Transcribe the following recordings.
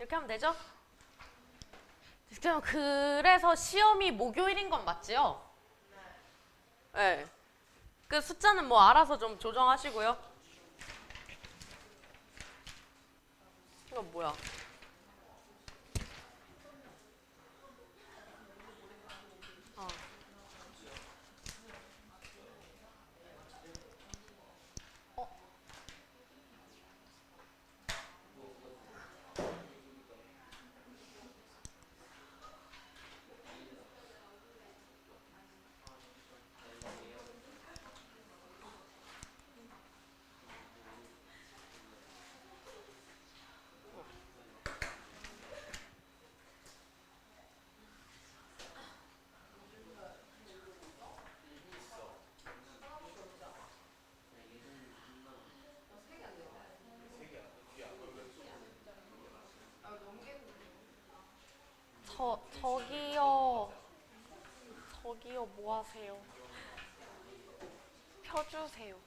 이렇게 하면 되죠? 그래서 시험이 목요일인 건 맞지요? 네. 그 숫자는 뭐 알아서 좀 조정하시고요. 이거 뭐야? 어. 어? 저기요. 저기요, 뭐 하세요? 펴주세요.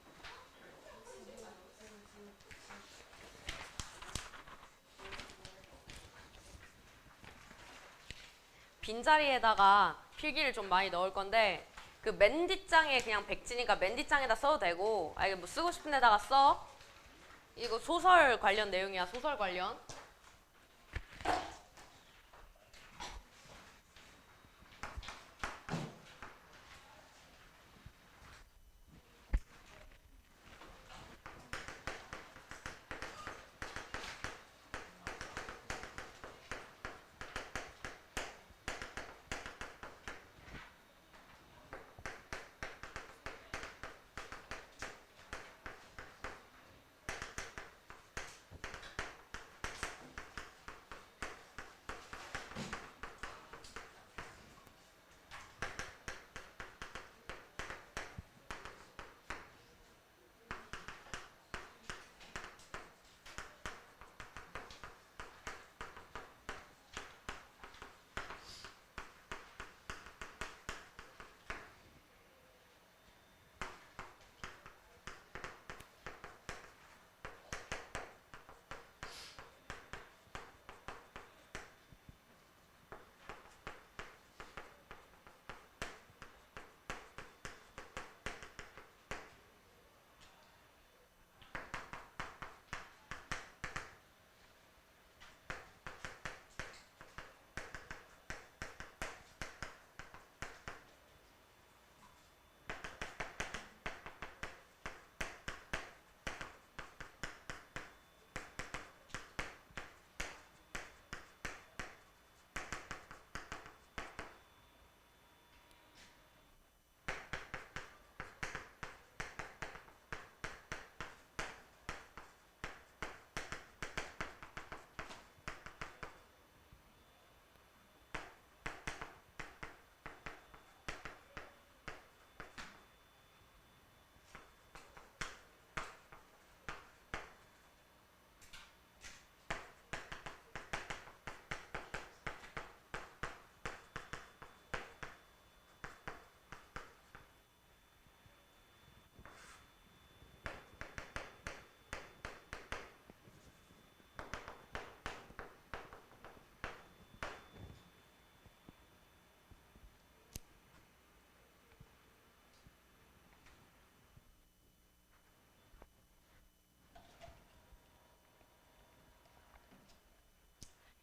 빈자리에다가 필기를 좀 많이 넣을 건데 그 맨 뒷장에 그냥 백지니까 맨 뒷장에다 써도 되고 이거 뭐 쓰고 싶은 데다가 써. 이거 소설 관련 내용이야. 소설 관련.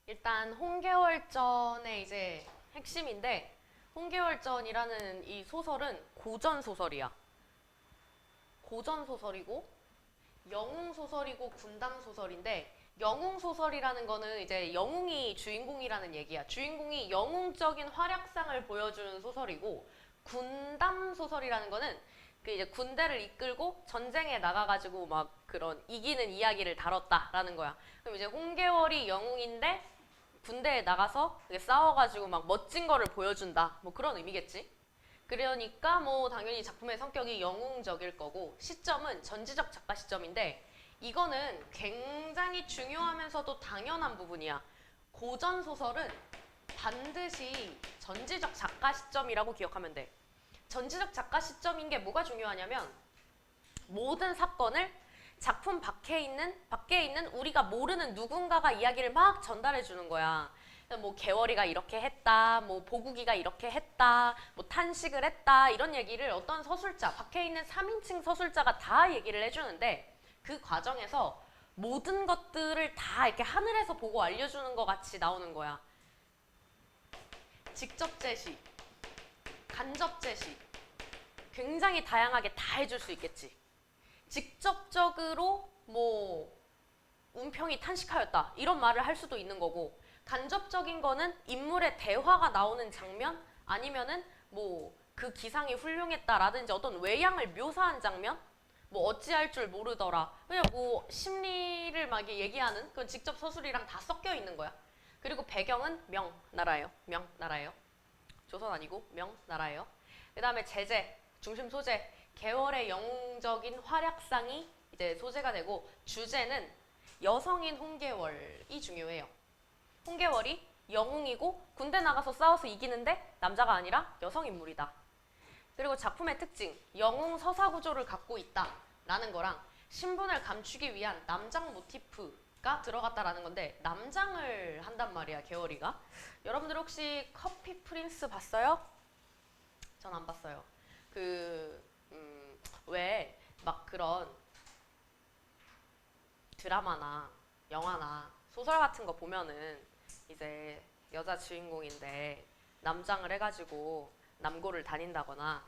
일단 홍계월전의 이제 핵심인데 홍계월전이라는 이 소설은 고전 소설이야. 고전 소설이고 영웅 소설이고 군담 소설인데 영웅 소설이라는 거는 이제 영웅이 주인공이라는 얘기야. 주인공이 영웅적인 활약상을 보여주는 소설이고 군담 소설이라는 거는 그 이제 군대를 이끌고 전쟁에 나가가지고 막 그런 이기는 이야기를 다뤘다라는 거야. 그럼 이제 홍계월이 영웅인데 군대에 나가서 싸워가지고 막 멋진 거를 보여준다. 뭐 그런 의미겠지. 그러니까 뭐 당연히 작품의 성격이 영웅적일 거고 시점은 전지적 작가 시점인데 이거는 굉장히 중요하면서도 당연한 부분이야. 고전 소설은 반드시 전지적 작가 시점이라고 기억하면 돼. 전지적 작가 시점인 게 뭐가 중요하냐면 모든 사건을 작품 밖에 있는 우리가 모르는 누군가가 이야기를 막 전달해 주는 거야. 뭐 개월이가 이렇게 했다, 뭐 보국이가 이렇게 했다, 뭐 탄식을 했다 이런 얘기를 어떤 서술자, 밖에 있는 3인칭 서술자가 다 얘기를 해주는데 그 과정에서 모든 것들을 다 이렇게 하늘에서 보고 알려주는 것 같이 나오는 거야. 직접 제시, 간접 제시, 굉장히 다양하게 다 해줄 수 있겠지. 직접적으로 뭐 운평이 탄식하였다 이런 말을 할 수도 있는 거고, 간접적인 거는 인물의 대화가 나오는 장면 아니면은 뭐 그 기상이 훌륭했다라든지 어떤 외양을 묘사한 장면, 뭐 어찌할 줄 모르더라, 그냥 뭐 심리를 막 얘기하는 그건 직접 서술이랑 다 섞여 있는 거야. 그리고 배경은 명나라예요. 명나라예요. 조선 아니고 명나라예요. 그 다음에 제재, 중심 소재, 개월의 영웅적인 활약상이 이제 소재가 되고, 주제는 여성인 홍계월이 중요해요. 홍계월이 영웅이고 군대 나가서 싸워서 이기는데 남자가 아니라 여성 인물이다. 그리고 작품의 특징, 영웅 서사 구조를 갖고 있다라는 거랑 신분을 감추기 위한 남장 모티프가 들어갔다라는 건데, 남장을 한단 말이야 계월이가. 여러분들 혹시 커피 프린스 봤어요? 전 안 봤어요. 왜 막 그런 드라마나 영화나 소설 같은 거 보면은 이제 여자 주인공인데 남장을 해가지고 남고를 다닌다거나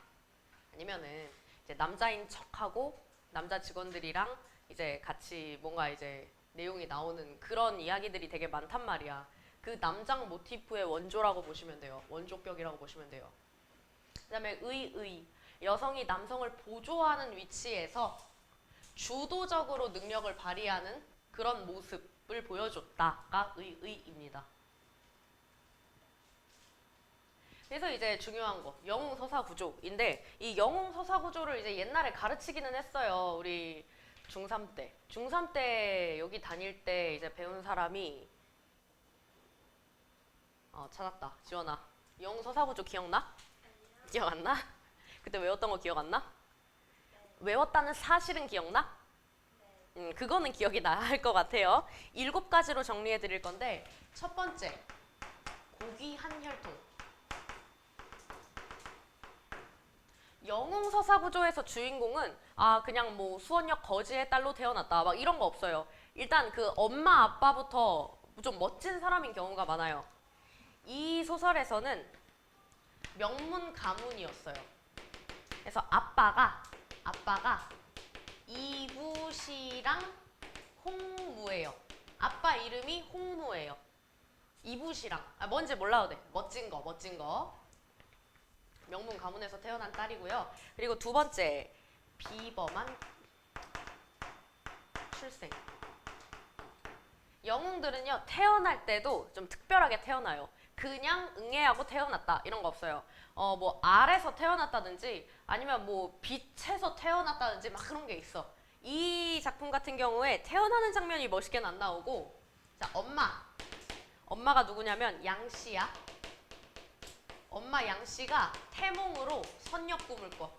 아니면은 이제 남자인 척하고 남자 직원들이랑 이제 같이 뭔가 이제 내용이 나오는 그런 이야기들이 되게 많단 말이야. 그 남장 모티프의 원조라고 보시면 돼요. 원조격이라고 보시면 돼요. 그 다음에 여성이 남성을 보조하는 위치에서 주도적으로 능력을 발휘하는 그런 모습을 보여줬다가 의입니다. 그래서 이제 중요한 거, 영웅 서사 구조인데, 이 영웅 서사 구조를 이제 옛날에 가르치기는 했어요. 우리 중3 때. 중3 때 여기 다닐 때 이제 배운 사람이 찾았다. 지원아. 영웅 서사 구조 기억나? 기억 안 나? 그때 외웠던 거 기억 안 나? 외웠다는 사실은 기억나? 그거는 기억이 나야 할 것 같아요. 7가지로 정리해 드릴 건데, 첫 번째, 고귀 한혈통. 영웅 서사 구조에서 주인공은 그냥 뭐 수원역 거지의 딸로 태어났다 막 이런 거 없어요. 일단 그 엄마 아빠부터 좀 멋진 사람인 경우가 많아요. 이 소설에서는 명문 가문이었어요. 그래서 아빠가 이부시랑 홍무예요. 아빠 이름이 홍무예요. 이부시랑 뭔지 몰라도 돼. 멋진 거. 명문 가문에서 태어난 딸이고요. 그리고 두 번째, 비범한 출생. 영웅들은요, 태어날 때도 좀 특별하게 태어나요. 그냥 응애하고 태어났다 이런 거 없어요. 뭐 알에서 태어났다든지 아니면 뭐 빛에서 태어났다든지 막 그런 게 있어. 이 작품 같은 경우에 태어나는 장면이 멋있게는 안 나오고, 자, 엄마가 누구냐면 양씨야. 엄마 양씨가 태몽으로 선녀 꿈을 꿔.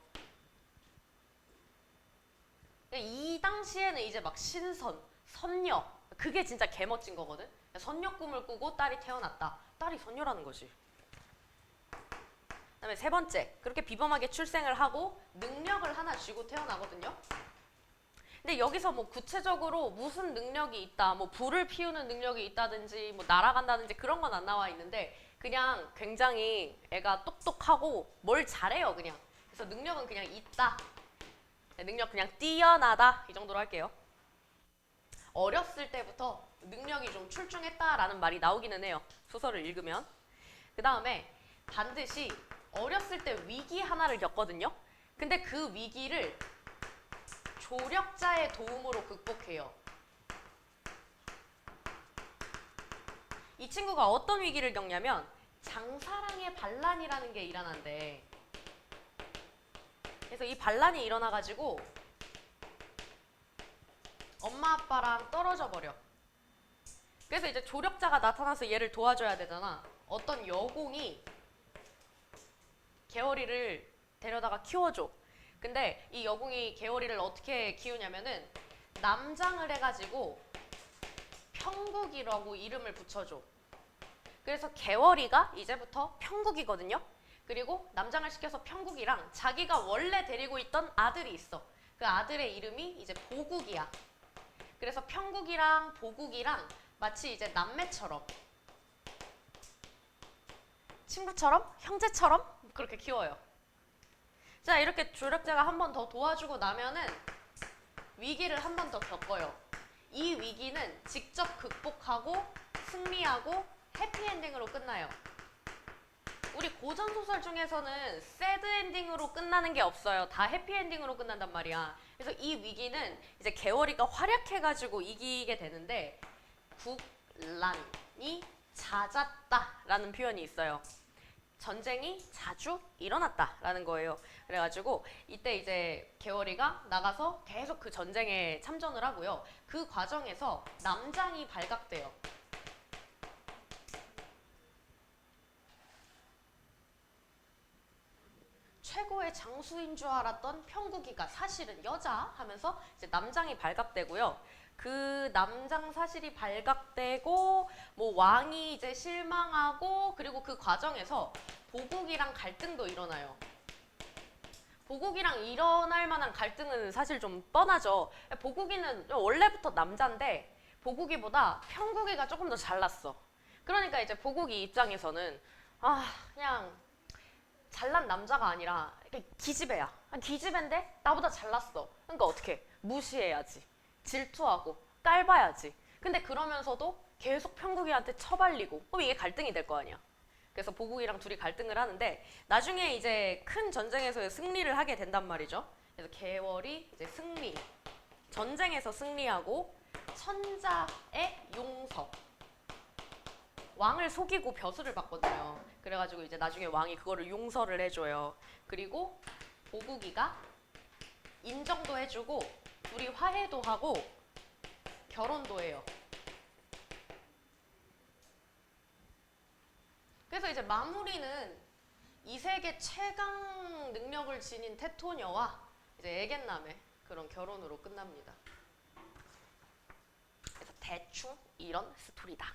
이 당시에는 이제 막 신선, 선녀, 그게 진짜 개멋진 거거든. 선녀 꿈을 꾸고 딸이 태어났다. 딸이 선녀라는 거지. 그다음에 세 번째, 그렇게 비범하게 출생을 하고 능력을 하나 쥐고 태어나거든요. 근데 여기서 뭐 구체적으로 무슨 능력이 있다, 뭐 불을 피우는 능력이 있다든지 뭐 날아간다든지 그런 건 안 나와 있는데, 그냥 굉장히 애가 똑똑하고 뭘 잘해요 그냥. 그래서 능력은 그냥 있다. 능력 그냥 뛰어나다 이 정도로 할게요. 어렸을 때부터 능력이 좀 출중했다라는 말이 나오기는 해요. 소설을 읽으면. 그 다음에 반드시 어렸을 때 위기 하나를 겪거든요. 근데 그 위기를 조력자의 도움으로 극복해요. 이 친구가 어떤 위기를 겪냐면 장사랑의 반란이라는 게 일어난대. 그래서 이 반란이 일어나가지고 엄마 아빠랑 떨어져 버려. 그래서 이제 조력자가 나타나서 얘를 도와줘야 되잖아. 어떤 여공이 개월이를 데려다가 키워줘. 근데 이 여공이 개월이를 어떻게 키우냐면은 남장을 해가지고 평국이라고 이름을 붙여줘. 그래서 개월이가 이제부터 평국이거든요. 그리고 남장을 시켜서 평국이랑 자기가 원래 데리고 있던 아들이 있어. 그 아들의 이름이 이제 보국이야. 그래서 평국이랑 보국이랑 마치 이제 남매처럼, 친구처럼, 형제처럼 그렇게 키워요. 자, 이렇게 조력자가 한 번 더 도와주고 나면은 위기를 한 번 더 겪어요. 이 위기는 직접 극복하고 승리하고 해피엔딩으로 끝나요. 우리 고전 소설 중에서는 새드 엔딩으로 끝나는 게 없어요. 다 해피엔딩으로 끝난단 말이야. 그래서 이 위기는 이제 개월이가 활약해가지고 이기게 되는데, 국란이 잦았다라는 표현이 있어요. 전쟁이 자주 일어났다라는 거예요. 그래가지고 이때 이제 개월이가 나가서 계속 그 전쟁에 참전을 하고요. 그 과정에서 남장이 발각돼요. 최고의 장수인 줄 알았던 평국이가 사실은 여자 하면서 이제 남장이 발각되고요. 그 남장 사실이 발각되고 뭐 왕이 이제 실망하고, 그리고 그 과정에서 보국이랑 갈등도 일어나요. 보국이랑 일어날 만한 갈등은 사실 좀 뻔하죠. 보국이는 원래부터 남자인데 보국이보다 평국이가 조금 더 잘났어. 그러니까 이제 보국이 입장에서는 그냥 잘난 남자가 아니라 기집애야. 기집애인데 나보다 잘났어. 그러니까 어떻게? 무시해야지. 질투하고 깔봐야지. 근데 그러면서도 계속 평국이한테 처발리고, 그럼 이게 갈등이 될 거 아니야. 그래서 보국이랑 둘이 갈등을 하는데 나중에 이제 큰 전쟁에서 승리를 하게 된단 말이죠. 그래서 개월이 이제 전쟁에서 승리하고 천자의 용서. 왕을 속이고 벼슬을 받거든요. 그래가지고 이제 나중에 왕이 그거를 용서를 해줘요. 그리고 보국이가 인정도 해주고 둘이 화해도 하고 결혼도 해요. 그래서 이제 마무리는 이 세계 최강 능력을 지닌 테토녀와 이제 애견남의 그런 결혼으로 끝납니다. 그래서 대충 이런 스토리다.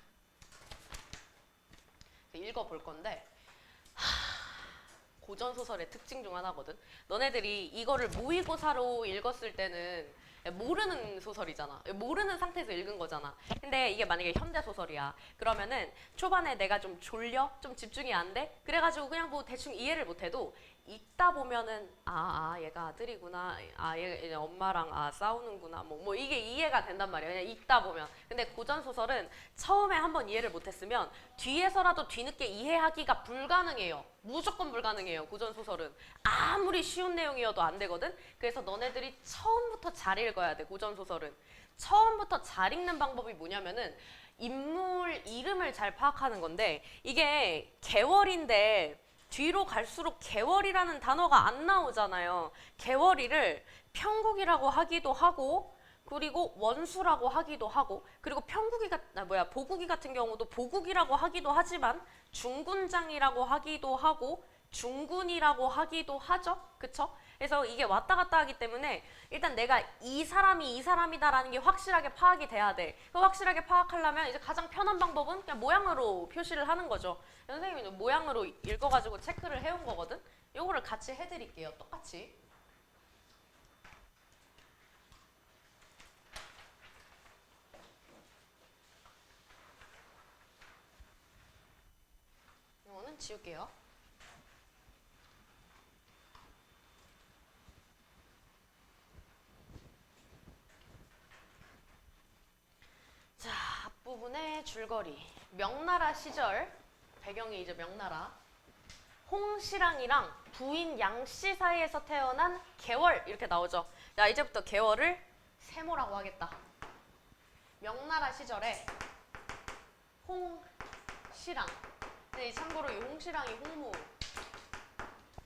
읽어볼 건데, 고전 소설의 특징 중 하나거든. 너네들이 이거를 모의고사로 읽었을 때는 모르는 소설이잖아. 모르는 상태에서 읽은 거잖아. 근데 이게 만약에 현대 소설이야. 그러면은 초반에 내가 좀 졸려? 좀 집중이 안 돼? 그래가지고 그냥 뭐 대충 이해를 못해도 읽다 보면은 얘가 아들이구나. 얘 엄마랑 싸우는구나. 뭐 이게 이해가 된단 말이야. 그냥 읽다 보면. 근데 고전 소설은 처음에 한번 이해를 못했으면 뒤에서라도 뒤늦게 이해하기가 불가능해요. 무조건 불가능해요. 고전 소설은 아무리 쉬운 내용이어도 안 되거든. 그래서 너네들이 처음부터 잘 읽어야 돼. 고전 소설은 처음부터 잘 읽는 방법이 뭐냐면은 인물 이름을 잘 파악하는 건데, 이게 개월인데 뒤로 갈수록 개월이라는 단어가 안 나오잖아요. 개월이를 평국이라고 하기도 하고, 그리고 원수라고 하기도 하고, 그리고 보국이 같은 경우도 보국이라고 하기도 하지만 중군장이라고 하기도 하고 중군이라고 하기도 하죠. 그쵸? 그래서 이게 왔다 갔다 하기 때문에 일단 내가 이 사람이 이 사람이다라는 게 확실하게 파악이 돼야 돼. 그 확실하게 파악하려면 이제 가장 편한 방법은 그냥 모양으로 표시를 하는 거죠. 선생님이 모양으로 읽어가지고 체크를 해온 거거든. 요거를 같이 해드릴게요. 똑같이. 이거는 지울게요. 자, 앞부분의 줄거리. 명나라 시절, 배경이 이제 명나라. 홍시랑이랑 부인 양씨 사이에서 태어난 개월, 이렇게 나오죠. 자, 이제부터 개월을 세모라고 하겠다. 명나라 시절에 홍시랑. 근데 참고로 이 홍시랑이 홍무.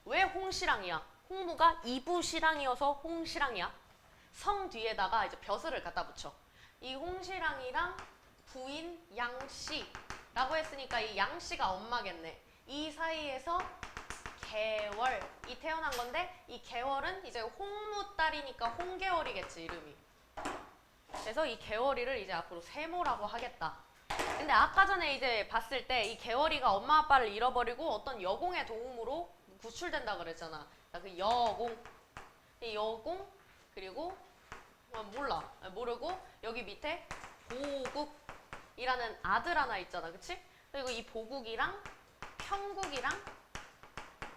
왜 홍시랑이야? 홍무가 이부시랑이어서 홍시랑이야. 성 뒤에다가 이제 벼슬을 갖다 붙여. 이 홍시랑이랑 부인 양씨라고 했으니까 이 양씨가 엄마겠네. 이 사이에서 개월이 태어난 건데, 이 개월은 이제 홍무 딸이니까 홍개월이겠지, 이름이. 그래서 이 개월이를 이제 앞으로 세모라고 하겠다. 근데 아까 전에 이제 봤을 때 이 개월이가 엄마 아빠를 잃어버리고 어떤 여공의 도움으로 구출된다 그랬잖아. 그 여공, 이 여공, 그리고 몰라, 모르고 여기 밑에 보국이라는 아들 하나 있잖아, 그치? 그리고 이 보국이랑 평국이랑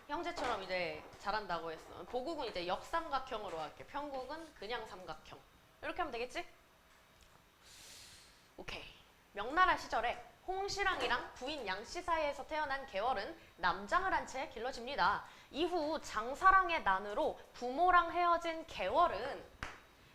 형제처럼 이제 자란다고 했어. 보국은 이제 역삼각형으로 할게. 평국은 그냥 삼각형. 이렇게 하면 되겠지? 오케이. 명나라 시절에 홍시랑이랑 부인 양씨 사이에서 태어난 개월은 남장을 한 채 길러집니다. 이후 장사랑의 난으로 부모랑 헤어진 개월은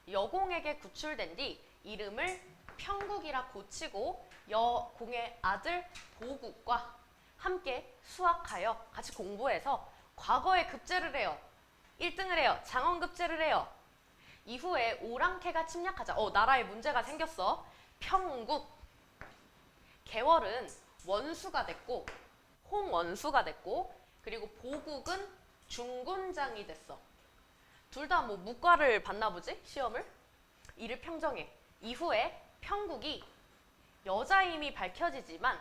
여공에게 구출된 뒤 이름을 평국이라 고치고 여공의 아들 보국과 함께 수학하여 같이 공부해서 과거에 급제를 해요. 1등을 해요. 장원급제를 해요. 이후에 오랑캐가 침략하자 나라에 문제가 생겼어. 평국 개월은 원수가 됐고 홍원수가 됐고 그리고 보국은 중군장이 됐어. 둘 다 뭐 무과를 봤나 보지? 시험을? 이를 평정해. 이후에 평국이 여자임이 밝혀지지만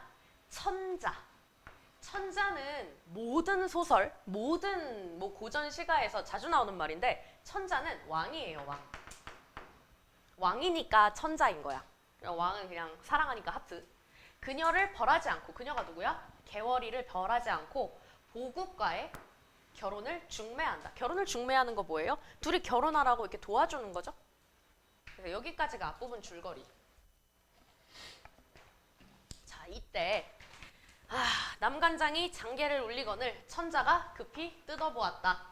천자는 모든 소설, 모든 뭐 고전 시가에서 자주 나오는 말인데 천자는 왕이에요, 왕. 왕이니까 천자인 거야. 왕은 그냥 사랑하니까 하트. 그녀를 벌하지 않고, 그녀가 누구야? 개월이를 벌하지 않고 보국과의 결혼을 중매한다. 결혼을 중매하는 거 뭐예요? 둘이 결혼하라고 이렇게 도와주는 거죠. 그래서 여기까지가 앞부분 줄거리. 자, 이때 남간장이 장계를 울리거늘 천자가 급히 뜯어보았다.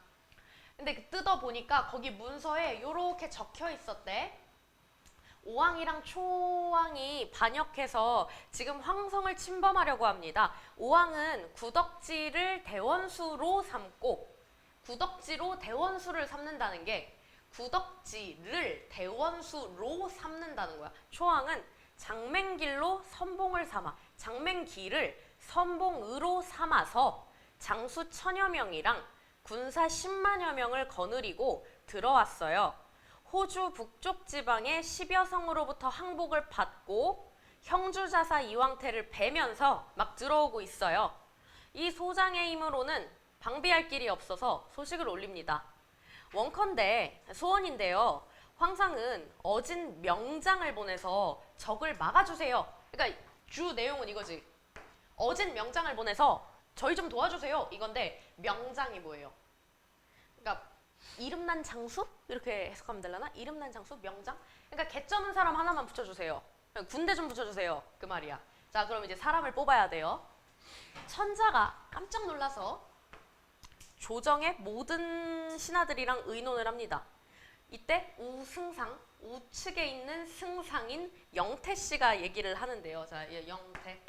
근데 그 뜯어보니까 거기 문서에 이렇게 적혀 있었대. 오왕이랑 초왕이 반역해서 지금 황성을 침범하려고 합니다. 오왕은 구덕지를 대원수로 삼고 구덕지로 대원수를 삼는다는 게 구덕지를 대원수로 삼는다는 거야. 초왕은 장맹길로 선봉을 삼아 장맹길을 선봉으로 삼아서 장수 1000여 명이랑 군사 10만여 명을 거느리고 들어왔어요. 호주 북쪽 지방의 10여 성으로부터 항복을 받고 형주자사 이왕태를 베면서 막 들어오고 있어요. 이 소장의 힘으로는 방비할 길이 없어서 소식을 올립니다. 원컨대 소원인데요. 황상은 어진 명장을 보내서 적을 막아주세요. 그러니까 주 내용은 이거지. 어진 명장을 보내서 저희 좀 도와주세요. 이건데 명장이 뭐예요? 그러니까 이름난 장수? 이렇게 해석하면 되려나? 이름난 장수? 명장? 그러니까 개쩌는 사람 하나만 붙여주세요. 군대 좀 붙여주세요. 그 말이야. 자, 그럼 이제 사람을 뽑아야 돼요. 천자가 깜짝 놀라서 조정의 모든 신하들이랑 의논을 합니다. 이때 우승상, 우측에 있는 승상인 영태씨가 얘기를 하는데요. 자, 영태.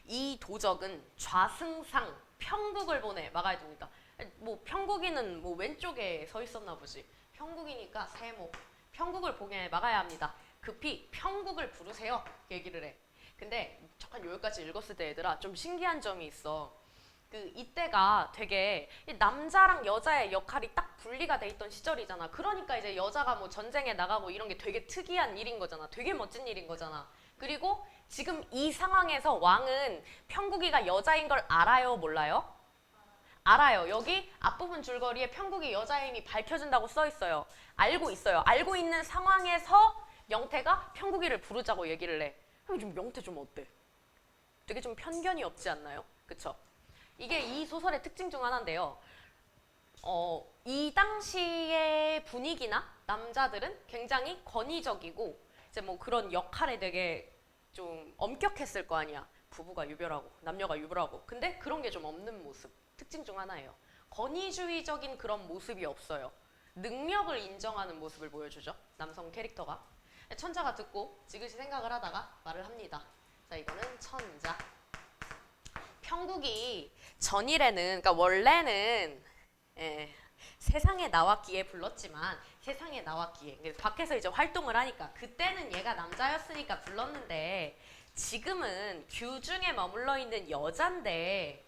이 도적은 좌승상 평국을 보내 막아야 됩니다. 뭐 평국이는 뭐 왼쪽에 서 있었나 보지. 평국이니까 세모. 평국을 보내 막아야 합니다. 급히 평국을 부르세요. 얘기를 해. 근데 잠깐 여기까지 읽었을 때 얘들아 좀 신기한 점이 있어. 이때가 되게 남자랑 여자의 역할이 딱 분리가 돼 있던 시절이잖아. 그러니까 이제 여자가 뭐 전쟁에 나가고 이런 게 되게 특이한 일인 거잖아. 되게 멋진 일인 거잖아. 그리고 지금 이 상황에서 왕은 평국이가 여자인 걸 알아요? 몰라요? 알아요. 여기 앞부분 줄거리에 평국이 여자임이 밝혀진다고 써 있어요. 알고 있어요. 알고 있는 상황에서 영태가 평국이를 부르자고 얘기를 해. 그럼 좀 영태 좀 어때? 되게 좀 편견이 없지 않나요? 그쵸? 이게 이 소설의 특징 중 하나인데요. 이 당시의 분위기나 남자들은 굉장히 권위적이고 이제 뭐 그런 역할에 되게 좀 엄격했을 거 아니야. 부부가 유별하고 남녀가 유별하고. 근데 그런 게 좀 없는 모습. 특징 중 하나예요. 권위주의적인 그런 모습이 없어요. 능력을 인정하는 모습을 보여주죠. 남성 캐릭터가. 천자가 듣고 지그시 생각을 하다가 말을 합니다. 자, 이거는 천자. 평국이 전일에는, 그러니까 원래는 세상에 나왔기에 불렀지만 세상에 나왔기에 밖에서 이제 활동을 하니까 그때는 얘가 남자였으니까 불렀는데 지금은 규중에 머물러 있는 여잔데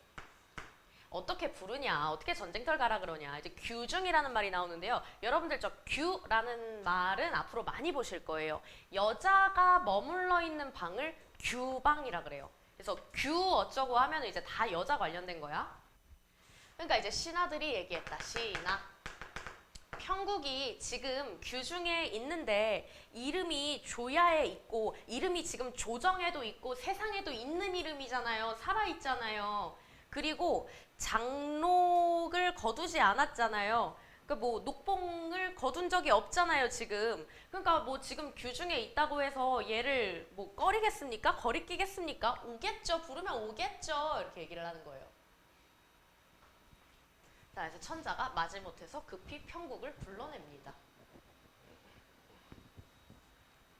어떻게 부르냐, 어떻게 전쟁터 가라 그러냐. 이제 규중이라는 말이 나오는데요. 여러분들 저 규라는 말은 앞으로 많이 보실 거예요. 여자가 머물러 있는 방을 규방이라 그래요. 그래서 규 어쩌고 하면 이제 다 여자 관련된 거야. 그러니까 이제 신하들이 얘기했다. 신하. 평국이 지금 규중에 있는데 이름이 조야에 있고 이름이 지금 조정에도 있고 세상에도 있는 이름이잖아요. 살아있잖아요. 그리고 장록을 거두지 않았잖아요. 그러니까 뭐 녹봉을 거둔 적이 없잖아요, 지금. 그러니까 뭐 지금 규중에 있다고 해서 얘를 뭐 꺼리겠습니까? 거리끼겠습니까? 오겠죠. 부르면 오겠죠. 이렇게 얘기를 하는 거예요. 자, 그래서 천자가 마지못해서 급히 평국을 불러냅니다.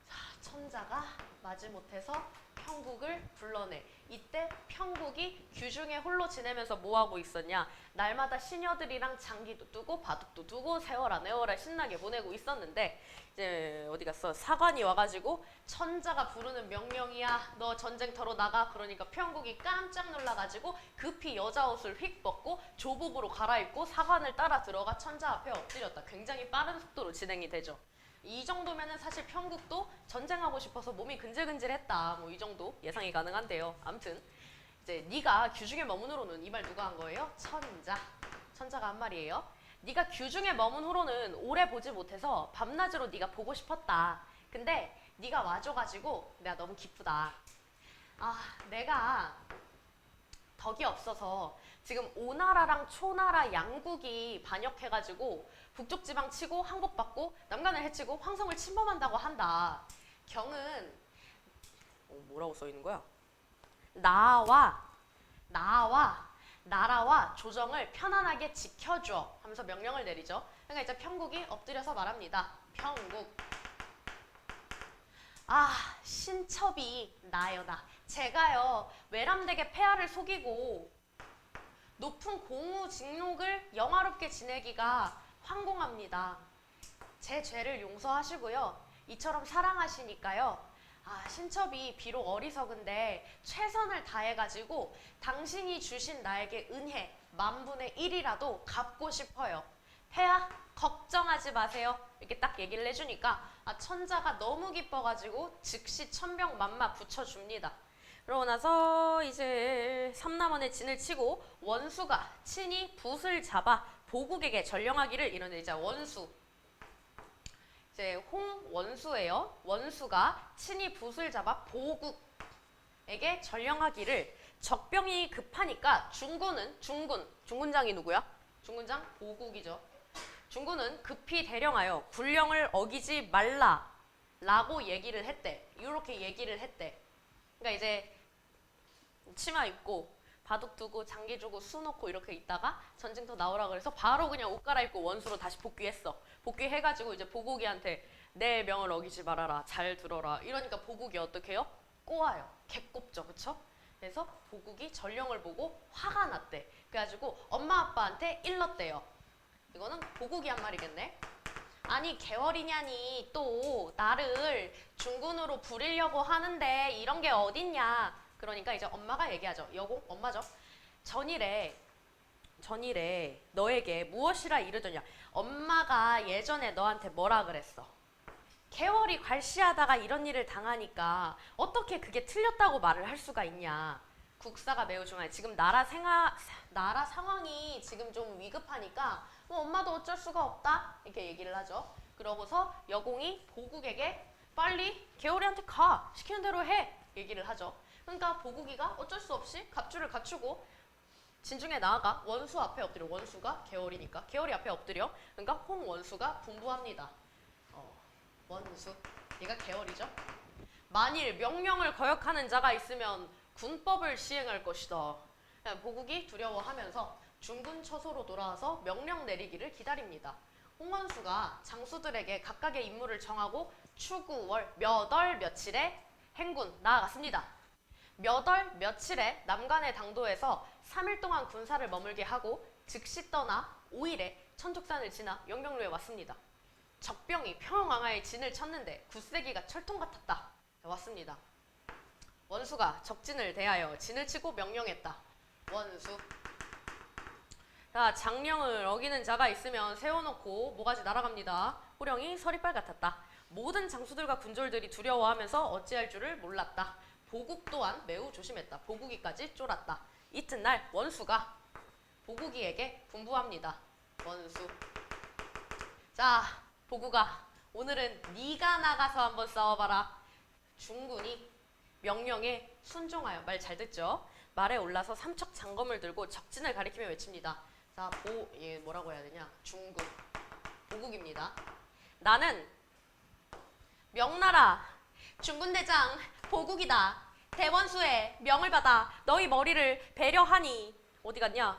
자, 천자가 마지못해서 평국을 불러내. 이때 평국이 규중에 홀로 지내면서 뭐하고 있었냐? 날마다 시녀들이랑 장기도 두고 바둑도 두고 세월아 내월아 신나게 보내고 있었는데 이제 어디 갔어? 사관이 와가지고 천자가 부르는 명령이야. 너 전쟁터로 나가. 그러니까 평국이 깜짝 놀라가지고 급히 여자 옷을 휙 벗고 조복으로 갈아입고 사관을 따라 들어가 천자 앞에 엎드렸다. 굉장히 빠른 속도로 진행이 되죠. 이 정도면은 사실 평국도 전쟁하고 싶어서 몸이 근질근질했다. 뭐 이 정도 예상이 가능한데요. 아무튼 이제 네가 규중에 머문 후로는 이 말 누가 한 거예요? 천자. 천자가 한 말이에요. 네가 규중에 머문 후로는 오래 보지 못해서 밤낮으로 네가 보고 싶었다. 근데 네가 와줘가지고 내가 너무 기쁘다. 아, 내가 덕이 없어서 지금 오나라랑 초나라 양국이 반역해가지고 북쪽 지방 치고 항복받고 남간을 해치고 황성을 침범한다고 한다. 경은 뭐라고 써 있는 거야? 나라와 조정을 편안하게 지켜줘 하면서 명령을 내리죠. 그러니까 이제 평국이 엎드려서 말합니다. 평국. 아, 신첩이 나여다. 제가요 외람되게 폐하를 속이고 높은 공우직록을 영화롭게 지내기가 황공합니다. 제 죄를 용서하시고요. 이처럼 사랑하시니까요. 아, 신첩이 비록 어리석은데 최선을 다해가지고 당신이 주신 나에게 은혜 만분의 1이라도 갚고 싶어요. 폐하 걱정하지 마세요. 이렇게 딱 얘기를 해주니까 아, 천자가 너무 기뻐가지고 즉시 천병만마 붙여줍니다. 그러고 나서 이제 삼남원의 진을 치고 원수가 친히 붓을 잡아 보국에게 전령하기를 이러는 이제 원수. 이제 홍원수예요. 원수가 친히 붓을 잡아 보국에게 전령하기를 적병이 급하니까 중군장이 누구야? 중군장 보국이죠. 중군은 급히 대령하여 군령을 어기지 말라라고 얘기를 했대. 이렇게 얘기를 했대. 그러니까 이제 치마 입고 바둑 두고 장기 주고 수 놓고 이렇게 있다가 전쟁터 나오라 그래서 바로 그냥 옷 갈아입고 원수로 다시 복귀했어. 복귀해가지고 이제 보국이한테 내 명을 어기지 말아라. 잘 들어라. 이러니까 보국이 어떻게 해요? 꼬아요. 개꼽죠. 그쵸? 그래서 보국이 전령을 보고 화가 났대. 그래가지고 엄마 아빠한테 일렀대요. 이거는 보국이 한 말이겠네. 아니 개월이냐니 또 나를 중군으로 부리려고 하는데 이런 게 어딨냐. 그러니까 이제 엄마가 얘기하죠. 여공 엄마죠. 전일에 너에게 무엇이라 이르더냐. 엄마가 예전에 너한테 뭐라 그랬어? 개월이 괄시하다가 이런 일을 당하니까 어떻게 그게 틀렸다고 말을 할 수가 있냐. 국사가 매우 중요해. 지금 나라 상황이 지금 좀 위급하니까 뭐 엄마도 어쩔 수가 없다 이렇게 얘기를 하죠. 그러고서 여공이 보국에게 빨리 개월이한테 가 시키는 대로 해 얘기를 하죠. 그러니까 보국이가 어쩔 수 없이 갑주를 갖추고 진중에 나아가 원수 앞에 엎드려. 원수가 개월이니까 개월이 앞에 엎드려. 그러니까 홍원수가 분부합니다. 원수, 얘가 개월이죠. 만일 명령을 거역하는 자가 있으면 군법을 시행할 것이다. 보국이 두려워하면서 중군 처소로 돌아와서 명령 내리기를 기다립니다. 홍원수가 장수들에게 각각의 임무를 정하고 추구월 몇 월 며칠에 행군 나아갔습니다. 몇 월 며칠에 남간의 당도에서 3일 동안 군사를 머물게 하고 즉시 떠나 5일에 천족산을 지나 영경로에 왔습니다. 적병이 평왕하에 진을 쳤는데 굳세기가 철통 같았다. 왔습니다. 원수가 적진을 대하여 진을 치고 명령했다. 원수 자, 장령을 어기는 자가 있으면 세워놓고 모가지 날아갑니다. 호령이 서리빨 같았다. 모든 장수들과 군졸들이 두려워하면서 어찌할 줄을 몰랐다. 보국 또한 매우 조심했다. 보국이까지 쫄았다. 이튿날 원수가 보국이에게 분부합니다. 원수. 자, 보국아, 오늘은 네가 나가서 한번 싸워봐라. 중군이 명령에 순종하여, 말 잘 듣죠? 말에 올라서 삼척 장검을 들고 적진을 가리키며 외칩니다. 자, 뭐라고 해야 되냐? 중군. 보국입니다. 나는 명나라 중군대장 보국이다. 대원수의 명을 받아 너희 머리를 배려하니, 어디 갔냐?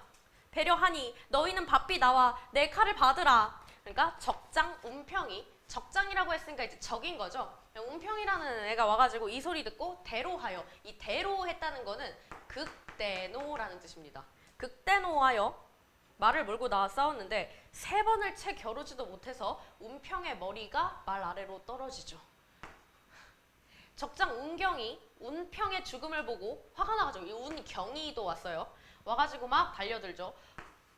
배려하니 너희는 바삐 나와 내 칼을 받으라. 그러니까 적장 운평이, 적장이라고 했으니까 이제 적인 거죠. 운평이라는 애가 와가지고 이 소리 듣고 대로하여, 이 대로했다는 거는 극대노라는 뜻입니다. 극대노하여 말을 몰고 나와 싸웠는데 3번을 채 겨루지도 못해서 운평의 머리가 말 아래로 떨어지죠. 적장 운경이 운평의 죽음을 보고 화가 나가지고, 이 운경이도 왔어요. 와가지고 막 달려들죠.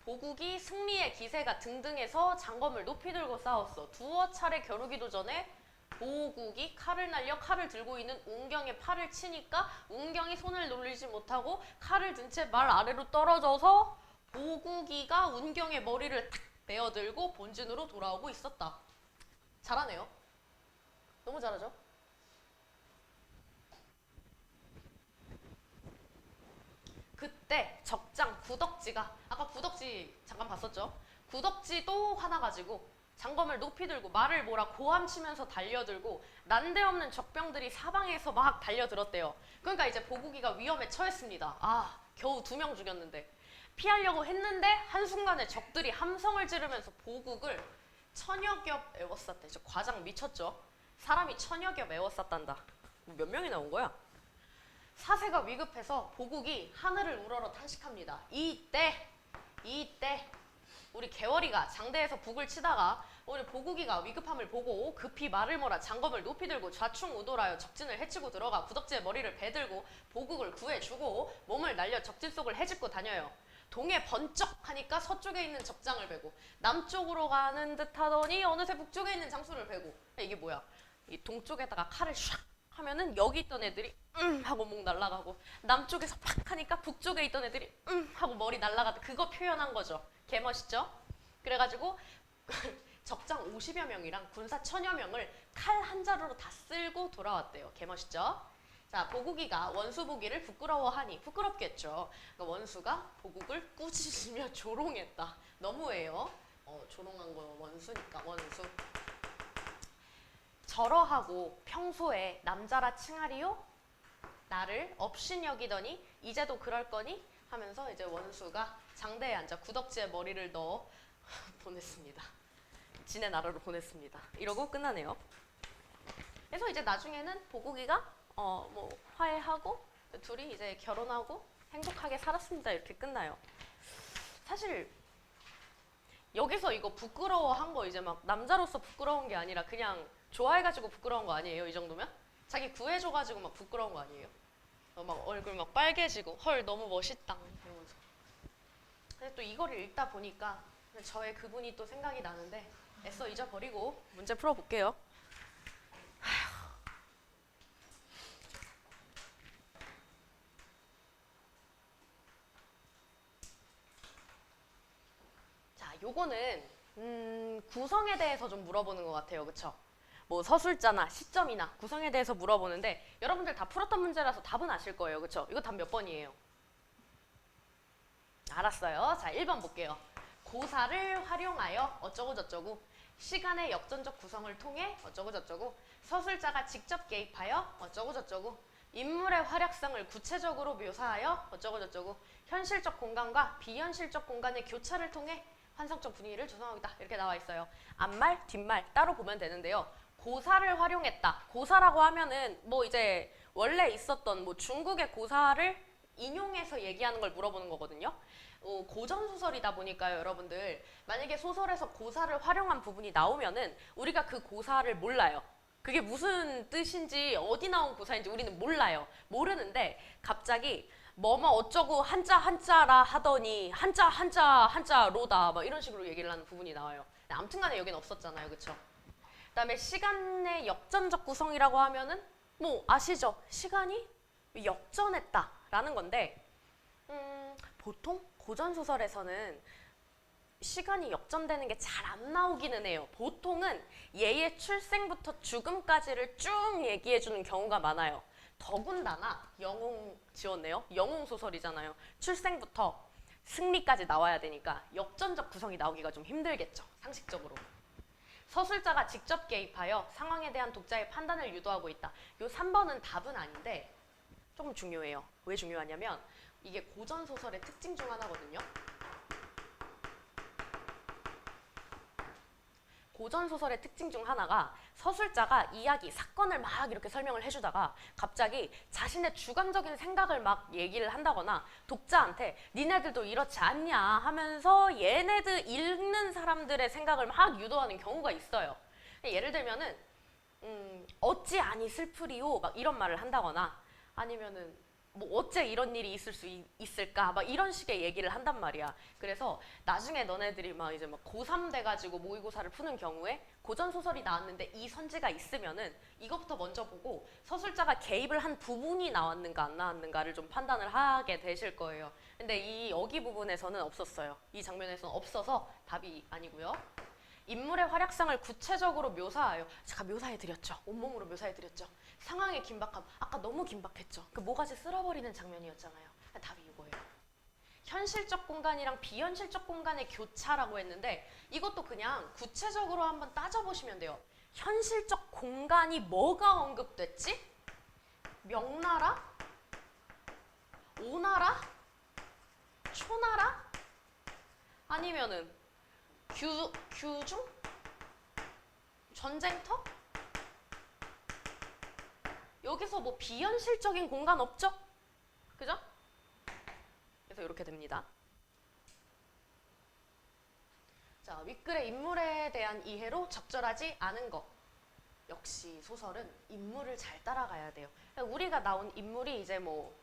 보국이 승리의 기세가 등등해서 장검을 높이 들고 싸웠어. 두어 차례 겨루기도 전에 보국이 칼을 날려 칼을 들고 있는 운경의 팔을 치니까 운경이 손을 놀리지 못하고 칼을 든 채 말 아래로 떨어져서 보국이가 운경의 머리를 탁 베어들고 본진으로 돌아오고 있었다. 잘하네요. 너무 잘하죠? 그때 적장 구덕지가, 아까 구덕지 잠깐 봤었죠? 구덕지도 화나가지고 장검을 높이 들고 말을 몰아 고함치면서 달려들고 난데없는 적병들이 사방에서 막 달려들었대요. 그러니까 이제 보국이가 위험에 처했습니다. 아, 겨우 2명 죽였는데. 피하려고 했는데 한순간에 적들이 함성을 지르면서 보국을 천여 겹 에워쌌대. 저 과장 미쳤죠? 사람이 천여 겹 에워쌌단다. 몇 명이 나온 거야? 사세가 위급해서 보국이 하늘을 우러러 탄식합니다. 이때 우리 개월이가 장대에서 북을 치다가 우리 보국이가 위급함을 보고 급히 말을 몰아 장검을 높이 들고 좌충우돌하여 적진을 해치고 들어가 구덕지의 머리를 베들고 보국을 구해주고 몸을 날려 적진 속을 헤집고 다녀요. 동해 번쩍 하니까 서쪽에 있는 적장을 베고 남쪽으로 가는 듯 하더니 어느새 북쪽에 있는 장수를 베고, 이게 뭐야? 이 동쪽에다가 칼을 샥 하면은 여기 있던 애들이 하고 목 날아가고, 남쪽에서 팍 하니까 북쪽에 있던 애들이 하고 머리 날아가다, 그거 표현한 거죠. 개멋있죠? 그래가지고 적장 50여 명이랑 군사 1000여 명을 칼 한 자루로 다 쓸고 돌아왔대요. 개멋있죠? 자, 보국이가 원수 보기를 부끄러워하니, 부끄럽겠죠. 그러니까 원수가 보국을 꾸짖으며 조롱했다. 너무해요. 조롱한 거 원수니까, 원수. 저러하고 평소에 남자라 칭하리요? 나를 업신 여기더니 이제도 그럴 거니? 하면서 이제 원수가 장대에 앉아 구덕지에 머리를 넣어 보냈습니다. 지네 나라로 보냈습니다. 이러고 끝나네요. 그래서 이제 나중에는 보국이가 뭐 화해하고 둘이 이제 결혼하고 행복하게 살았습니다. 이렇게 끝나요. 사실 여기서 이거 부끄러워한 거 이제 막 남자로서 부끄러운 게 아니라 그냥 좋아해가지고 부끄러운 거 아니에요? 이 정도면? 자기 구해줘가지고 막 부끄러운 거 아니에요? 막 얼굴 막 빨개지고 헐 너무 멋있다 이러면서. 근데 또 이거를 읽다 보니까 저의 그분이 또 생각이 나는데 애써 잊어버리고 문제 풀어볼게요. 자, 요거는 구성에 대해서 좀 물어보는 것 같아요. 그쵸? 뭐 서술자나 시점이나 구성에 대해서 물어보는데 여러분들 다 풀었던 문제라서 답은 아실 거예요. 그쵸? 이거 답 몇 번이에요? 알았어요. 자, 1번 볼게요. 고사를 활용하여 어쩌고 저쩌고, 시간의 역전적 구성을 통해 어쩌고 저쩌고, 서술자가 직접 개입하여 어쩌고 저쩌고, 인물의 활약상을 구체적으로 묘사하여 어쩌고 저쩌고, 현실적 공간과 비현실적 공간의 교차를 통해 환상적 분위기를 조성하겠다. 이렇게 나와 있어요. 앞말, 뒷말 따로 보면 되는데요. 고사를 활용했다. 고사라고 하면은 뭐 이제 원래 있었던 뭐 중국의 고사를 인용해서 얘기하는 걸 물어보는 거거든요. 고전 소설이다 보니까요, 여러분들. 만약에 소설에서 고사를 활용한 부분이 나오면은 우리가 그 고사를 몰라요. 그게 무슨 뜻인지 어디 나온 고사인지 우리는 몰라요. 모르는데 갑자기 뭐뭐 어쩌고 한자 한자라 하더니 한자 한자 한자로다 막 이런 식으로 얘기를 하는 부분이 나와요. 아무튼간에 여기는 없었잖아요, 그렇죠? 그다음에 시간의 역전적 구성이라고 하면은 뭐 아시죠? 시간이 역전했다라는 건데 보통 고전 소설에서는 시간이 역전되는 게 잘 안 나오기는 해요. 보통은 얘의 출생부터 죽음까지를 쭉 얘기해주는 경우가 많아요. 더군다나 영웅 지었네요. 영웅 소설이잖아요. 출생부터 승리까지 나와야 되니까 역전적 구성이 나오기가 좀 힘들겠죠. 상식적으로. 서술자가 직접 개입하여 상황에 대한 독자의 판단을 유도하고 있다. 요 3번은 답은 아닌데 조금 중요해요. 왜 중요하냐면 이게 고전 소설의 특징 중 하나거든요. 고전 소설의 특징 중 하나가 서술자가 이야기, 사건을 막 이렇게 설명을 해주다가 갑자기 자신의 주관적인 생각을 막 얘기를 한다거나 독자한테 니네들도 이렇지 않냐 하면서 얘네들 읽는 사람들의 생각을 막 유도하는 경우가 있어요. 예를 들면은 어찌 아니 슬프리오 막 이런 말을 한다거나 아니면은 뭐 어째 이런 일이 있을 수 있을까 막 이런 식의 얘기를 한단 말이야. 그래서 나중에 너네들이 막 이제 막 고3 돼가지고 모의고사를 푸는 경우에 고전 소설이 나왔는데 이 선지가 있으면은 이것부터 먼저 보고 서술자가 개입을 한 부분이 나왔는가 안 나왔는가를 좀 판단을 하게 되실 거예요. 근데 이 여기 부분에서는 없었어요. 이 장면에서는 없어서 답이 아니고요. 인물의 활약상을 구체적으로 묘사하여 제가 묘사해드렸죠. 온몸으로 묘사해드렸죠. 상황의 긴박함 아까 너무 긴박했죠. 그 모가지 쓸어버리는 장면이었잖아요. 답이 이거예요. 현실적 공간이랑 비현실적 공간의 교차라고 했는데 이것도 그냥 구체적으로 한번 따져보시면 돼요. 현실적 공간이 뭐가 언급됐지? 명나라? 오나라? 초나라? 아니면은 규중? 전쟁터? 여기서 뭐 비현실적인 공간 없죠? 그죠? 그래서 이렇게 됩니다. 자, 윗글의 인물에 대한 이해로 적절하지 않은 것. 역시 소설은 인물을 잘 따라가야 돼요. 우리가 나온 인물이 이제 뭐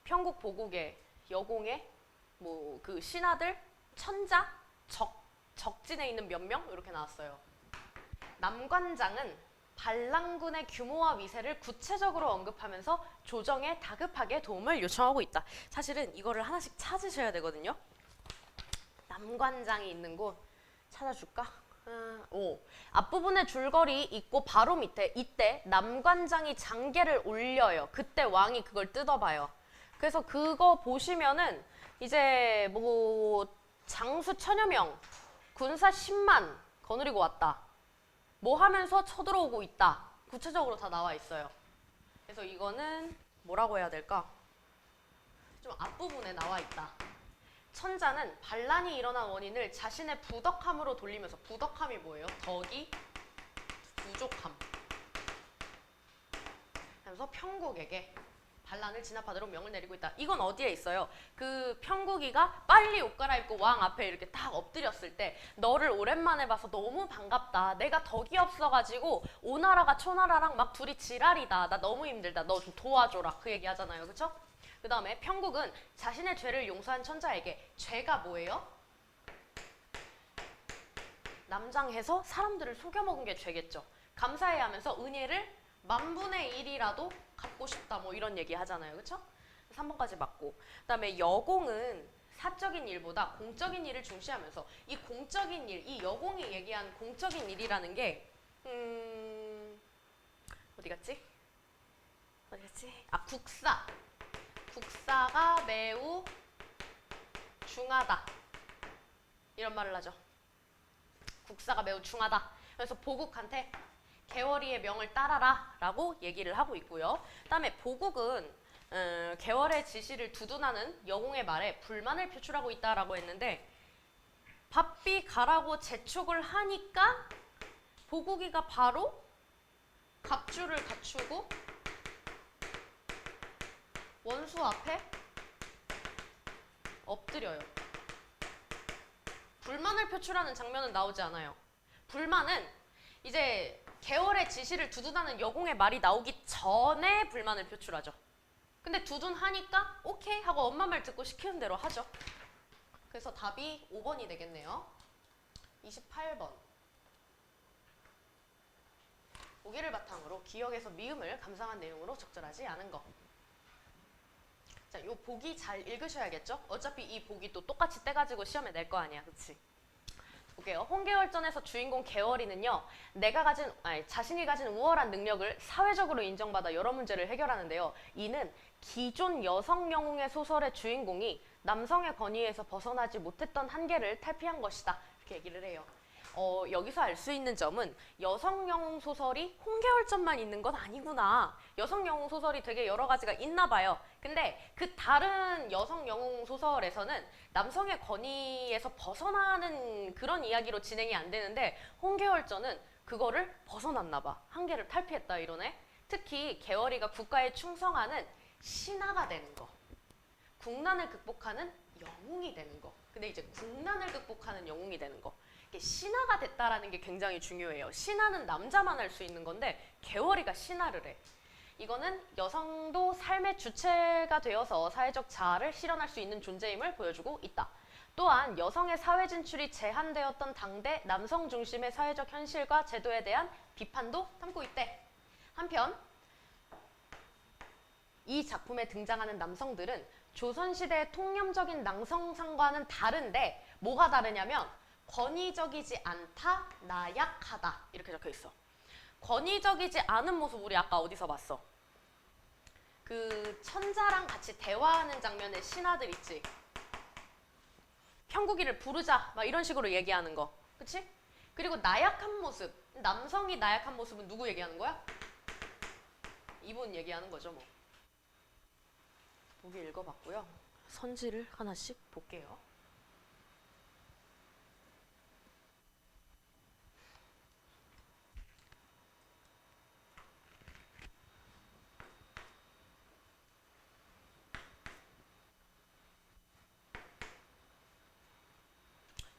평국 보국의 여공의 뭐 그 신하들, 천자, 적진에 있는 몇 명 이렇게 나왔어요. 남관장은 반란군의 규모와 위세를 구체적으로 언급하면서 조정에 다급하게 도움을 요청하고 있다. 사실은 이거를 하나씩 찾으셔야 되거든요. 남관장이 있는 곳 찾아줄까? 앞부분에 줄거리 있고 바로 밑에 이때 남관장이 장계를 올려요. 그때 왕이 그걸 뜯어봐요. 그래서 그거 보시면은 이제 뭐 장수 천여 명, 군사 10만 거느리고 왔다. 뭐 하면서 쳐들어오고 있다. 구체적으로 다 나와 있어요. 그래서 이거는 뭐라고 해야 될까? 좀 앞부분에 나와 있다. 천자는 반란이 일어난 원인을 자신의 부덕함으로 돌리면서 부덕함이 뭐예요? 덕이 부족함. 그래서 평국에게 반란을 진압하도록 명을 내리고 있다. 이건 어디에 있어요? 그 평국이가 빨리 옷 갈아입고 왕 앞에 이렇게 딱 엎드렸을 때 너를 오랜만에 봐서 너무 반갑다. 내가 덕이 없어가지고 오나라가 초나라랑 막 둘이 지랄이다. 나 너무 힘들다. 너 좀 도와줘라. 그 얘기 하잖아요. 그쵸? 그 다음에 평국은 자신의 죄를 용서한 천자에게 죄가 뭐예요? 남장해서 사람들을 속여먹은 게 죄겠죠. 감사해야 하면서 은혜를 10,000분의 1이라도 갚고 싶다 뭐 이런 얘기 하잖아요. 그쵸? 3번까지 맞고. 그 다음에 여공은 사적인 일보다 공적인 일을 중시하면서 이 공적인 일, 이 여공이 얘기한 공적인 일이라는 게 어디 갔지? 아, 국사. 국사가 매우 중하다. 이런 말을 하죠. 국사가 매우 중하다. 그래서 보국한테 개월이의 명을 따라라 라고 얘기를 하고 있고요. 그 다음에 보국은 개월의 지시를 두둔하는 여공의 말에 불만을 표출하고 있다라고 했는데 바삐 가라고 재촉을 하니까 보국이가 바로 갑주를 갖추고 원수 앞에 엎드려요. 불만을 표출하는 장면은 나오지 않아요. 불만은 이제 개월의 지시를 두둔하는 여공의 말이 나오기 전에 불만을 표출하죠. 근데 두둔하니까 오케이 하고 엄마 말 듣고 시키는 대로 하죠. 그래서 답이 5번이 되겠네요. 28번. 보기를 바탕으로 기억에서 미음을 감상한 내용으로 적절하지 않은 거. 자, 이 보기 잘 읽으셔야겠죠? 어차피 이 보기 또 똑같이 떼가지고 시험에 낼 거 아니야, 그치? 볼게요. 홍계월전에서 주인공 개월이는요, 자신이 가진 우월한 능력을 사회적으로 인정받아 여러 문제를 해결하는데요. 이는 기존 여성 영웅의 소설의 주인공이 남성의 권위에서 벗어나지 못했던 한계를 탈피한 것이다. 이렇게 얘기를 해요. 여기서 알 수 있는 점은 여성 영웅 소설이 홍계월전만 있는 건 아니구나. 여성 영웅 소설이 되게 여러 가지가 있나 봐요. 근데 그 다른 여성 영웅 소설에서는 남성의 권위에서 벗어나는 그런 이야기로 진행이 안 되는데 홍계월전은 그거를 벗어났나 봐. 한계를 탈피했다 이러네. 특히 개월이가 국가에 충성하는 신하가 되는 거. 국난을 극복하는 영웅이 되는 거. 근데 이제 국난을 극복하는 영웅이 되는 거. 신하가 됐다라는 게 굉장히 중요해요. 신하는 남자만 할 수 있는 건데 개월이가 신하를 해. 이거는 여성도 삶의 주체가 되어서 사회적 자아를 실현할 수 있는 존재임을 보여주고 있다. 또한 여성의 사회 진출이 제한되었던 당대 남성 중심의 사회적 현실과 제도에 대한 비판도 담고 있대. 한편 이 작품에 등장하는 남성들은 조선시대의 통념적인 남성상과는 다른데 뭐가 다르냐면 권위적이지 않다, 나약하다 이렇게 적혀 있어. 권위적이지 않은 모습 우리 아까 어디서 봤어? 그 천자랑 같이 대화하는 장면에 신하들 있지? 편국이를 부르자 막 이런 식으로 얘기하는 거. 그치? 그리고 나약한 모습, 남성이 나약한 모습은 누구 얘기하는 거야? 이분 얘기하는 거죠 뭐. 보기 읽어봤고요. 선지를 하나씩 볼게요.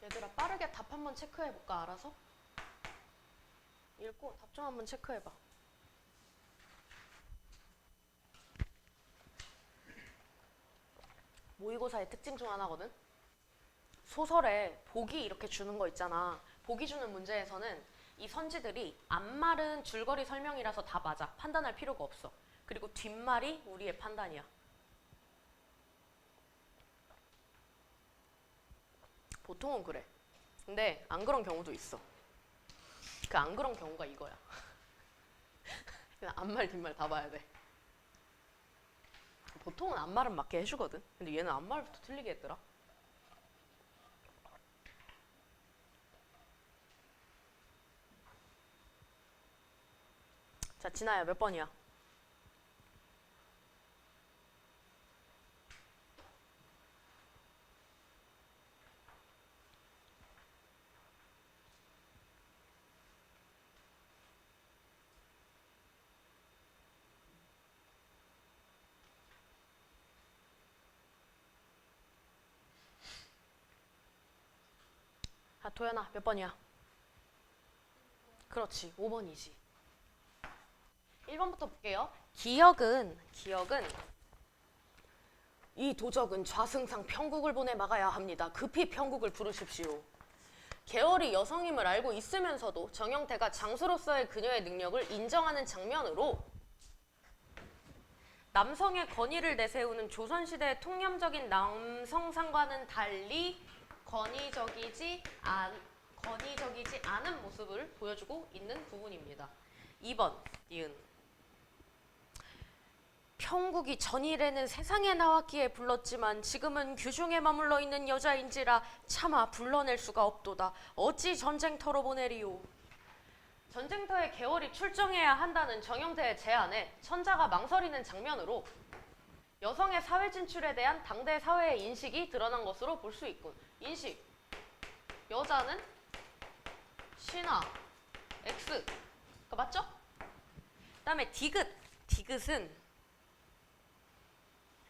얘들아 빠르게 답 한번 체크해볼까 알아서? 읽고 답 좀 한번 체크해봐. 모의고사의 특징 중 하나거든? 소설에 보기 이렇게 주는 거 있잖아. 보기 주는 문제에서는 이 선지들이 앞말은 줄거리 설명이라서 다 맞아. 판단할 필요가 없어. 그리고 뒷말이 우리의 판단이야. 보통은 그래. 근데 안 그런 경우도 있어. 그 안 그런 경우가 이거야. 그냥 앞말 뒷말 다 봐야 돼. 보통은 앞말은 맞게 해주거든. 근데 얘는 앞말부터 틀리게 했더라. 자, 진아야 몇 번이야? 아, 도연아 몇 번이야? 그렇지, 5번이지. 1번부터 볼게요. 기역은 이 도적은 좌승상 편국을 보내 막아야 합니다. 급히 편국을 부르십시오. 개월이 여성임을 알고 있으면서도 정영태가 장수로서의 그녀의 능력을 인정하는 장면으로 남성의 권위를 내세우는 조선시대의 통념적인 남성상과는 달리 권위적이지 않은 모습을 보여주고 있는 부분입니다. 2번, 니은. 편국이 전일에는 세상에 나왔기에 불렀지만 지금은 규중에 머물러 있는 여자인지라 차마 불러낼 수가 없도다. 어찌 전쟁터로 보내리오. 전쟁터에 개월이 출정해야 한다는 정영태의 제안에 천자가 망설이는 장면으로 여성의 사회 진출에 대한 당대 사회의 인식이 드러난 것으로 볼 수 있군. 인식. 여자는 신하, X. 그거 맞죠? 그 다음에 디귿은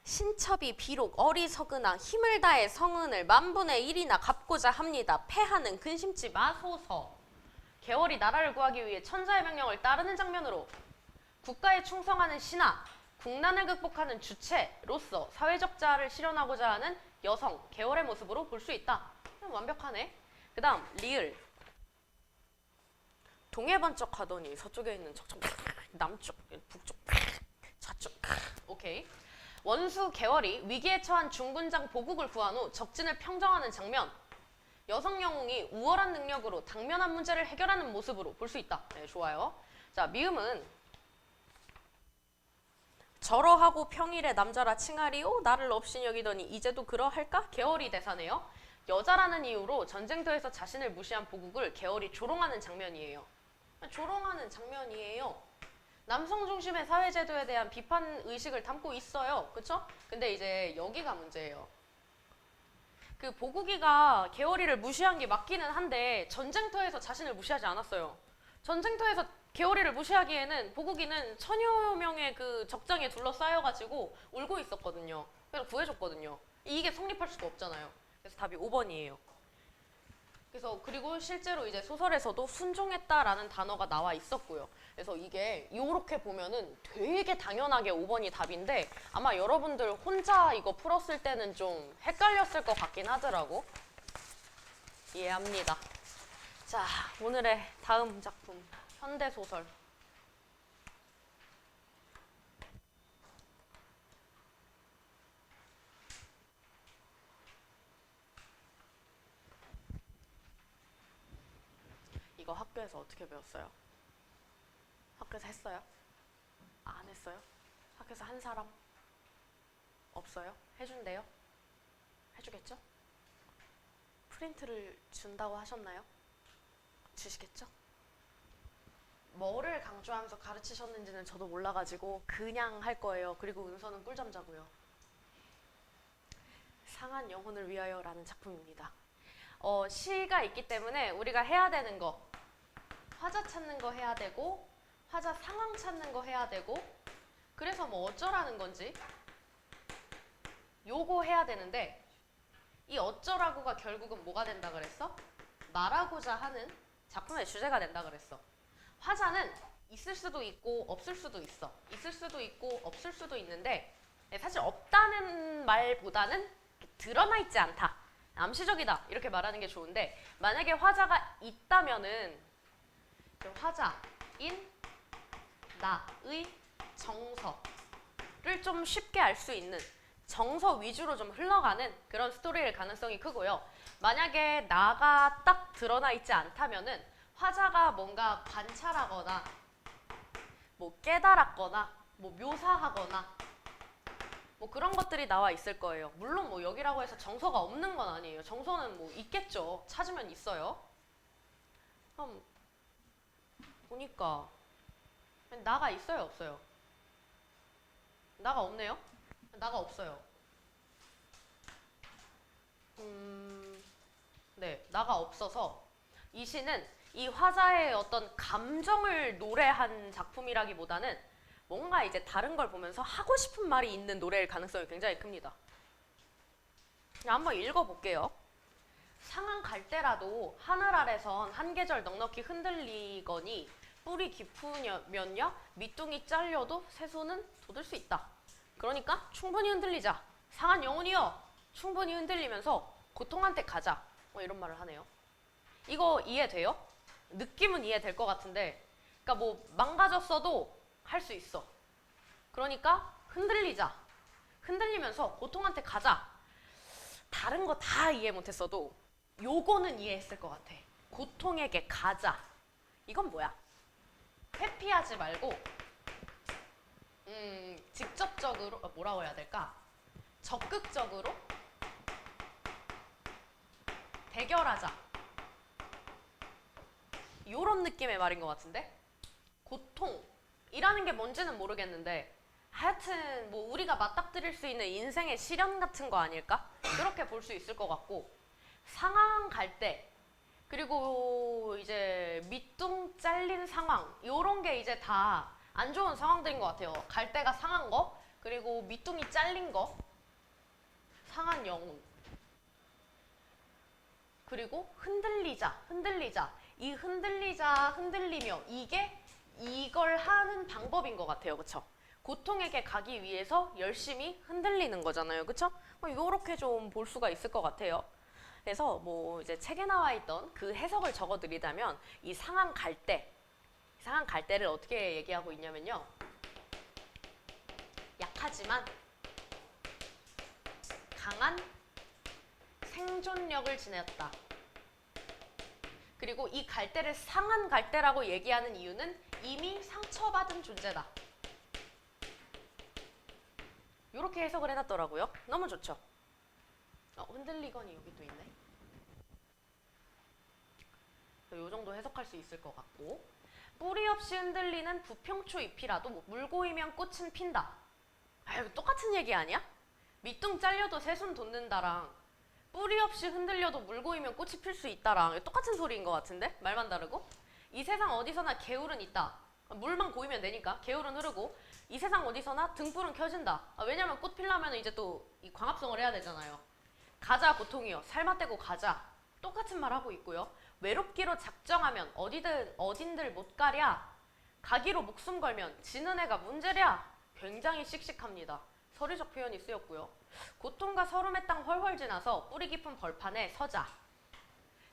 신첩이 비록 어리석으나 힘을 다해 성은을 만분의 1이나 갚고자 합니다. 패하는 근심치 마소서. 개월이 나라를 구하기 위해 천자의 명령을 따르는 장면으로 국가에 충성하는 신하, 국난을 극복하는 주체로서 사회적 자아를 실현하고자 하는 여성, 계열의 모습으로 볼 수 있다. 완벽하네. 그 다음 리을. 동해 번쩍하더니 서쪽에 있는 저쪽, 남쪽, 북쪽, 좌쪽. 오케이. 원수 계월이 위기에 처한 중군장 보국을 구한 후 적진을 평정하는 장면. 여성 영웅이 우월한 능력으로 당면한 문제를 해결하는 모습으로 볼 수 있다. 네, 좋아요. 자, 미음은 저러하고 평일에 남자라 칭하리오 나를 없인 여기더니 이제도 그러할까? 계월이 대사네요. 여자라는 이유로 전쟁터에서 자신을 무시한 보국을 계월이 조롱하는 장면이에요. 조롱하는 장면이에요. 남성 중심의 사회제도에 대한 비판 의식을 담고 있어요. 그쵸? 근데 이제 여기가 문제예요. 그 보국이가 계월이를 무시한 게 맞기는 한데 전쟁터에서 자신을 무시하지 않았어요. 전쟁터에서 계월이를 무시하기에는 보국이는 천여 명의 그 적장에 둘러싸여가지고 울고 있었거든요. 그래서 구해줬거든요. 이게 성립할 수가 없잖아요. 그래서 답이 5번이에요. 그래서 그리고 실제로 이제 소설에서도 순종했다라는 단어가 나와 있었고요. 그래서 이게 요렇게 보면은 되게 당연하게 5번이 답인데 아마 여러분들 혼자 이거 풀었을 때는 좀 헷갈렸을 것 같긴 하더라고. 이해합니다. 자, 오늘의 다음 작품 현대소설. 이거 학교에서 어떻게 배웠어요? 학교에서 했어요? 안 했어요? 학교에서 한 사람? 없어요? 해준대요? 해주겠죠? 프린트를 준다고 하셨나요? 주시겠죠? 뭐를 강조하면서 가르치셨는지는 저도 몰라가지고 그냥 할 거예요. 그리고 은서는 꿀잠 자고요. 상한 영혼을 위하여라는 작품입니다. 시가 있기 때문에 우리가 해야 되는 거 화자 찾는 거 해야 되고 화자 상황 찾는 거 해야 되고 그래서 뭐 어쩌라는 건지 요거 해야 되는데 이 어쩌라고가 결국은 뭐가 된다 그랬어? 말하고자 하는 작품의 주제가 된다 그랬어. 화자는 있을 수도 있고 없을 수도 있어. 있을 수도 있고 없을 수도 있는데 사실 없다는 말보다는 드러나 있지 않다. 암시적이다. 이렇게 말하는 게 좋은데 만약에 화자가 있다면은 그 화자인 나의 정서를 좀 쉽게 알 수 있는 정서 위주로 좀 흘러가는 그런 스토리일 가능성이 크고요. 만약에 나가 딱 드러나 있지 않다면은 화자가 뭔가 관찰하거나 뭐 깨달았거나 뭐 묘사하거나 뭐 그런 것들이 나와 있을 거예요. 물론 뭐 여기라고 해서 정서가 없는 건 아니에요. 정서는 뭐 있겠죠. 찾으면 있어요. 그럼 보니까 나가 있어요, 없어요? 나가 없네요? 나가 없어요. 네, 나가 없어서 이 시는 이 화자의 어떤 감정을 노래한 작품이라기보다는 뭔가 이제 다른 걸 보면서 하고 싶은 말이 있는 노래일 가능성이 굉장히 큽니다. 한번 읽어볼게요. 상한 갈대라도 하늘 아래선 한 계절 넉넉히 흔들리거니 뿌리 깊으면야 밑둥이 잘려도 새소는 돋을 수 있다. 그러니까 충분히 흔들리자. 상한 영혼이여 충분히 흔들리면서 고통한테 가자. 뭐 이런 말을 하네요. 이거 이해돼요? 느낌은 이해될 것 같은데 그러니까 뭐 망가졌어도 할 수 있어. 그러니까 흔들리자. 흔들리면서 고통한테 가자. 다른 거 다 이해 못했어도 요거는 이해했을 것 같아. 고통에게 가자. 이건 뭐야? 회피하지 말고 직접적으로 뭐라고 해야 될까? 적극적으로 대결하자. 요런 느낌의 말인 것 같은데? 고통이라는 게 뭔지는 모르겠는데 하여튼 뭐 우리가 맞닥뜨릴 수 있는 인생의 시련 같은 거 아닐까? 그렇게 볼 수 있을 것 같고 상황 갈 때 그리고 이제 밑둥 잘린 상황 요런 게 이제 다 안 좋은 상황들인 것 같아요. 갈 때가 상한 거 그리고 밑둥이 잘린 거 상한 영혼 그리고 흔들리자 이 흔들리자 흔들리며 이게 이걸 하는 방법인 것 같아요. 그쵸? 고통에게 가기 위해서 열심히 흔들리는 거잖아요. 그쵸? 요렇게 좀 볼 수가 있을 것 같아요. 그래서 뭐 이제 책에 나와 있던 그 해석을 적어 드리자면 이 상한 갈대를 어떻게 얘기하고 있냐면요. 약하지만 강한 생존력을 지녔다. 그리고 이 갈대를 상한 갈대라고 얘기하는 이유는 이미 상처받은 존재다. 이렇게 해석을 해놨더라고요. 너무 좋죠? 흔들리거니 여기 또 있네. 이 정도 해석할 수 있을 것 같고, 뿌리 없이 흔들리는 부평초 잎이라도 물고이면 꽃은 핀다. 아유, 똑같은 얘기 아니야? 밑둥 잘려도 새순 돋는다랑 뿌리 없이 흔들려도 물고이면 꽃이 필 수 있다랑 똑같은 소리인 것 같은데? 말만 다르고? 이 세상 어디서나 개울은 있다. 물만 고이면 되니까 개울은 흐르고, 이 세상 어디서나 등불은 켜진다. 왜냐면 꽃 피려면 이제 또 이 광합성을 해야 되잖아요. 가자 고통이여 살맛대고 가자. 똑같은 말 하고 있고요. 외롭기로 작정하면 어딘들 못 가랴. 가기로 목숨 걸면 지는 애가 문제랴. 굉장히 씩씩합니다. 서류적 표현이 쓰였고요. 고통과 서름의 땅 훨훨 지나서 뿌리 깊은 벌판에 서자.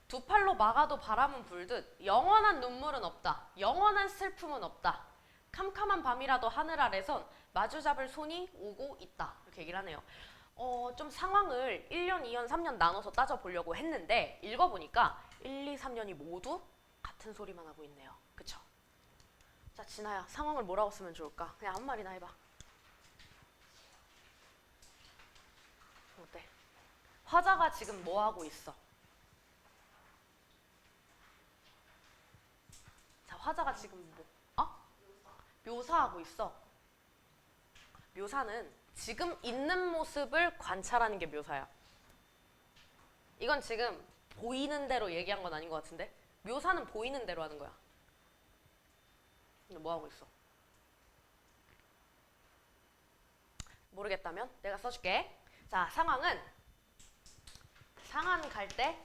두 팔로 막아도 바람은 불듯 영원한 눈물은 없다. 영원한 슬픔은 없다. 캄캄한 밤이라도 하늘 아래선 마주잡을 손이 오고 있다. 이렇게 얘기를 하네요. 좀 상황을 1년, 2년, 3년 나눠서 따져보려고 했는데 읽어보니까 1, 2, 3년이 모두 같은 소리만 하고 있네요. 그쵸? 자, 진아야, 상황을 뭐라고 쓰면 좋을까? 그냥 아무 말이나 해봐. 어때? 화자가 지금 뭐 하고 있어? 자, 화자가 지금 묘사하고 있어. 묘사는 지금 있는 모습을 관찰하는 게 묘사야. 이건 지금 보이는 대로 얘기한 건 아닌 것 같은데? 묘사는 보이는 대로 하는 거야. 근데 뭐 하고 있어? 모르겠다면 내가 써줄게. 자, 상황은 상한 갈대,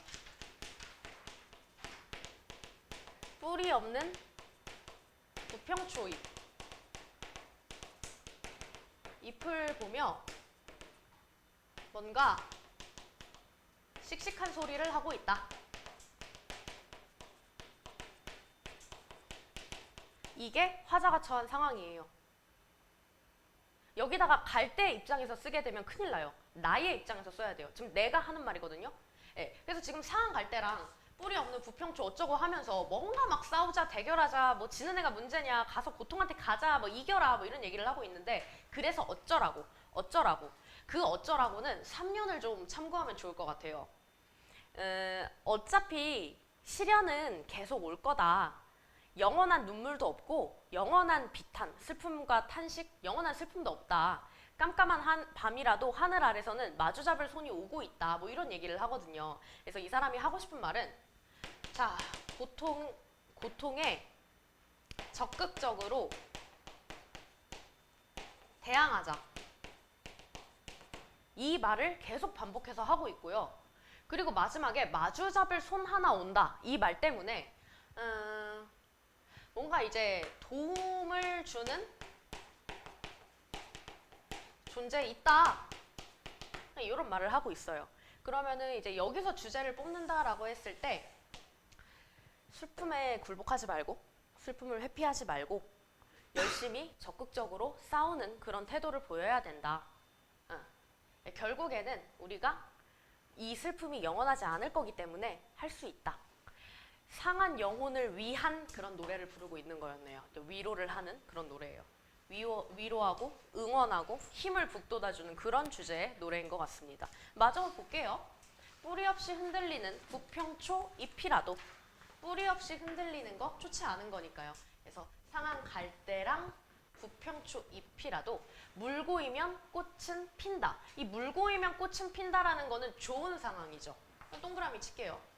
뿌리 없는 부평초잎. 잎을 보며 뭔가 씩씩한 소리를 하고 있다. 이게 화자가 처한 상황이에요. 여기다가 갈대 입장에서 쓰게 되면 큰일 나요. 나의 입장에서 써야 돼요. 지금 내가 하는 말이거든요. 네, 그래서 지금 상한 갈대랑 뿌리 없는 부평초 어쩌고 하면서 뭔가 막 싸우자, 대결하자, 뭐 지는 애가 문제냐, 가서 고통한테 가자, 뭐 이겨라, 뭐 이런 얘기를 하고 있는데, 그래서 어쩌라고. 그 어쩌라고는 3년을 좀 참고하면 좋을 것 같아요. 어차피 시련은 계속 올 거다. 영원한 눈물도 없고 영원한 비탄, 슬픔과 탄식, 영원한 슬픔도 없다. 깜깜한 밤이라도 하늘 아래서는 마주잡을 손이 오고 있다. 뭐 이런 얘기를 하거든요. 그래서 이 사람이 하고 싶은 말은, 자, 고통에 적극적으로 대항하자. 이 말을 계속 반복해서 하고 있고요. 그리고 마지막에 마주잡을 손 하나 온다. 이 말 때문에 뭔가 이제 도움을 주는 존재 있다. 이런 말을 하고 있어요. 그러면은 이제 여기서 주제를 뽑는다라고 했을 때 슬픔에 굴복하지 말고, 슬픔을 회피하지 말고 열심히 적극적으로 싸우는 그런 태도를 보여야 된다. 결국에는 우리가 이 슬픔이 영원하지 않을 거기 때문에 할 수 있다. 상한 영혼을 위한 그런 노래를 부르고 있는 거였네요. 위로를 하는 그런 노래예요. 위로하고 응원하고 힘을 북돋아주는 그런 주제의 노래인 것 같습니다. 마저 볼게요. 뿌리 없이 흔들리는 부평초 잎이라도. 뿌리 없이 흔들리는 거 좋지 않은 거니까요. 그래서 상한 갈대랑 부평초 잎이라도 물고이면 꽃은 핀다. 이 물고이면 꽃은 핀다라는 거는 좋은 상황이죠. 동그라미 칠게요.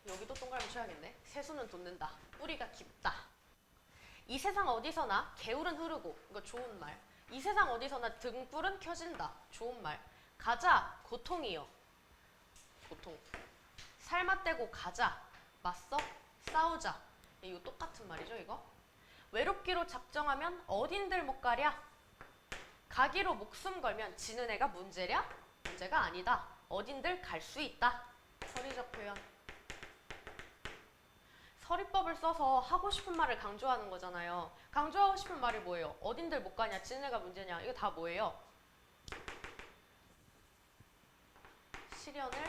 여기도 동그라미 쳐야겠네. 새수는 돋는다. 뿌리가 깊다. 이 세상 어디서나 개울은 흐르고. 이거 좋은 말. 이 세상 어디서나 등불은 켜진다. 좋은 말. 가자 고통이여. 고통. 살맛대고 가자. 맞서 싸우자. 이거 똑같은 말이죠, 이거? 외롭기로 작정하면 어딘들 못 가랴. 가기로 목숨 걸면 지는 애가 문제랴? 문제가 아니다. 어딘들 갈 수 있다. 서리적 표현. 서리법을 써서 하고 싶은 말을 강조하는 거잖아요. 강조하고 싶은 말이 뭐예요? 어딘들 못 가냐, 지는 애가 문제냐, 이거 다 뭐예요? 시련을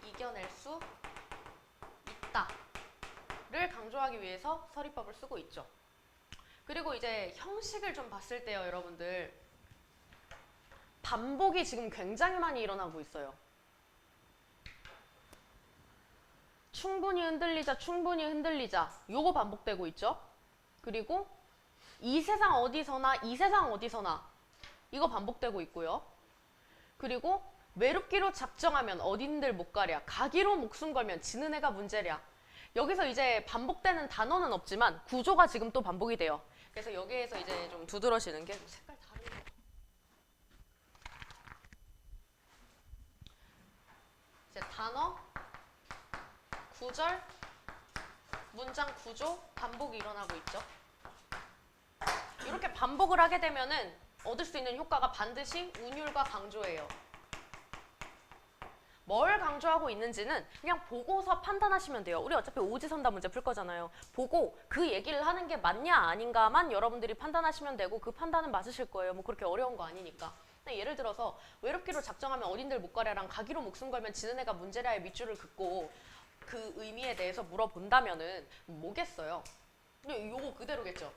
이겨낼 수 있다를 강조하기 위해서 서리법을 쓰고 있죠. 그리고 이제 형식을 좀 봤을 때요, 여러분들. 반복이 지금 굉장히 많이 일어나고 있어요. 충분히 흔들리자, 충분히 흔들리자. 요거 반복되고 있죠. 그리고 이 세상 어디서나, 이 세상 어디서나. 이거 반복되고 있고요. 그리고 외롭기로 작정하면 어딘들 못 가랴. 가기로 목숨 걸면 지는 애가 문제랴. 여기서 이제 반복되는 단어는 없지만 구조가 지금 또 반복이 돼요. 그래서 여기에서 이제 좀 두드러지는 게 색깔 다른 거. 이제 단어, 구절, 문장 구조 반복이 일어나고 있죠. 이렇게 반복을 하게 되면은 얻을 수 있는 효과가 반드시 운율과 강조예요. 뭘 강조하고 있는지는 그냥 보고서 판단하시면 돼요. 우리 어차피 오지선다 문제 풀 거잖아요. 보고 그 얘기를 하는 게 맞냐 아닌가만 여러분들이 판단하시면 되고 그 판단은 맞으실 거예요. 뭐 그렇게 어려운 거 아니니까. 예를 들어서 외롭기로 작정하면 어딘들 못 가랴랑 가기로 목숨 걸면 지는 애가 문제라의 밑줄을 긋고 그 의미에 대해서 물어본다면은 뭐겠어요? 요거 그대로겠죠.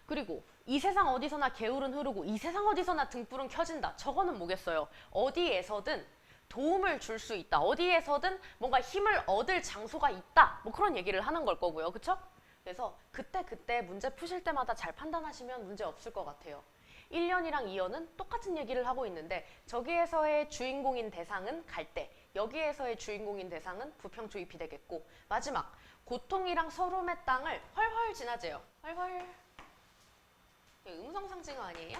그리고 이 세상 어디서나 개울은 흐르고 이 세상 어디서나 등불은 켜진다. 저거는 뭐겠어요? 어디에서든 도움을 줄 수 있다. 어디에서든 뭔가 힘을 얻을 장소가 있다. 뭐 그런 얘기를 하는 걸 거고요. 그쵸? 그래서 그때 문제 푸실 때마다 잘 판단하시면 문제 없을 것 같아요. 1년이랑 2년은 똑같은 얘기를 하고 있는데 저기에서의 주인공인 대상은 갈대, 여기에서의 주인공인 대상은 부평초입이 되겠고 마지막 고통이랑 서름의 땅을 훨훨 지나재요. 훨훨. 음성상징어 아니에요?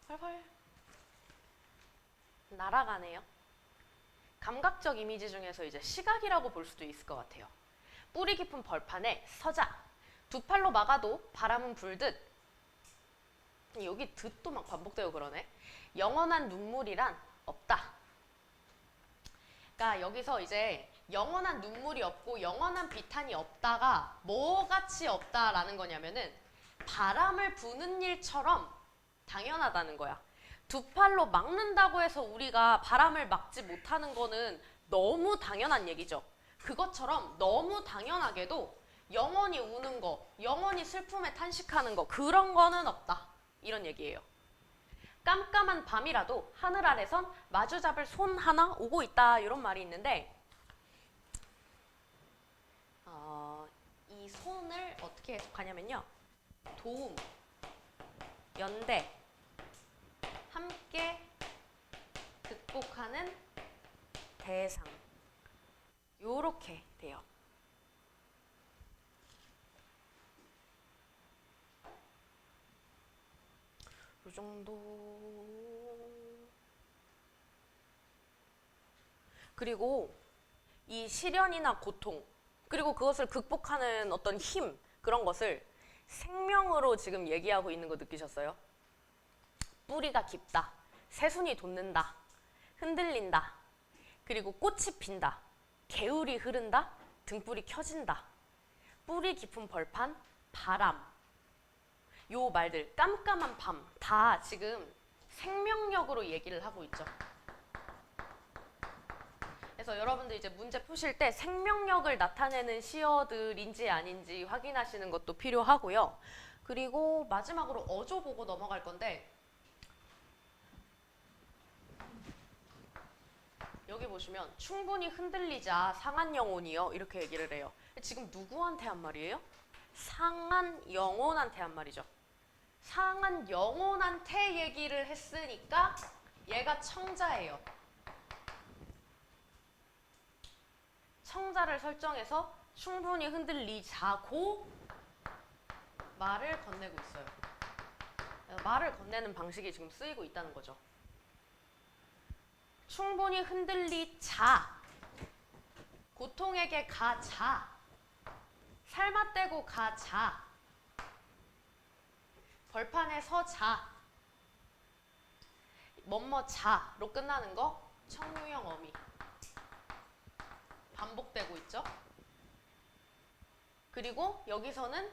훨훨. 날아가네요. 감각적 이미지 중에서 이제 시각이라고 볼 수도 있을 것 같아요. 뿌리 깊은 벌판에 서자. 두 팔로 막아도 바람은 불듯. 여기 듯도 막 반복되고 그러네. 영원한 눈물이란 없다. 그러니까 여기서 이제 영원한 눈물이 없고 영원한 비탄이 없다가 뭐같이 없다라는 거냐면은 바람을 부는 일처럼 당연하다는 거야. 두 팔로 막는다고 해서 우리가 바람을 막지 못하는 거는 너무 당연한 얘기죠. 그것처럼 너무 당연하게도 영원히 우는 거, 영원히 슬픔에 탄식하는 거 그런 거는 없다. 이런 얘기예요. 깜깜한 밤이라도 하늘 아래선 마주잡을 손 하나 오고 있다. 이런 말이 있는데 이 손을 어떻게 해석하냐면요. 도움, 연대, 함께 극복하는 대상 요렇게 돼요. 요 정도. 그리고 이 시련이나 고통 그리고 그것을 극복하는 어떤 힘 그런 것을 생명으로 지금 얘기하고 있는 거 느끼셨어요? 뿌리가 깊다, 새순이 돋는다, 흔들린다, 그리고 꽃이 핀다, 개울이 흐른다, 등불이 켜진다, 뿌리 깊은 벌판, 바람 요 말들, 깜깜한 밤 다 지금 생명력으로 얘기를 하고 있죠. 그래서 여러분들 이제 문제 푸실 때 생명력을 나타내는 시어들인지 아닌지 확인하시는 것도 필요하고요. 그리고 마지막으로 어조 보고 넘어갈 건데 여기 보시면 충분히 흔들리자 상한 영혼이요 이렇게 얘기를 해요. 지금 누구한테 한 말이에요? 상한 영혼한테 한 말이죠. 상한 영혼한테 얘기를 했으니까 얘가 청자예요. 청자를 설정해서 충분히 흔들리자고 말을 건네고 있어요. 말을 건네는 방식이 지금 쓰이고 있다는 거죠. 충분히 흔들리자고 고통에게 가자. 살맛대고 가자. 벌판에 서자. 뭐뭐 자로 끝나는 거 청유형 어미. 반복되고 있죠. 그리고 여기서는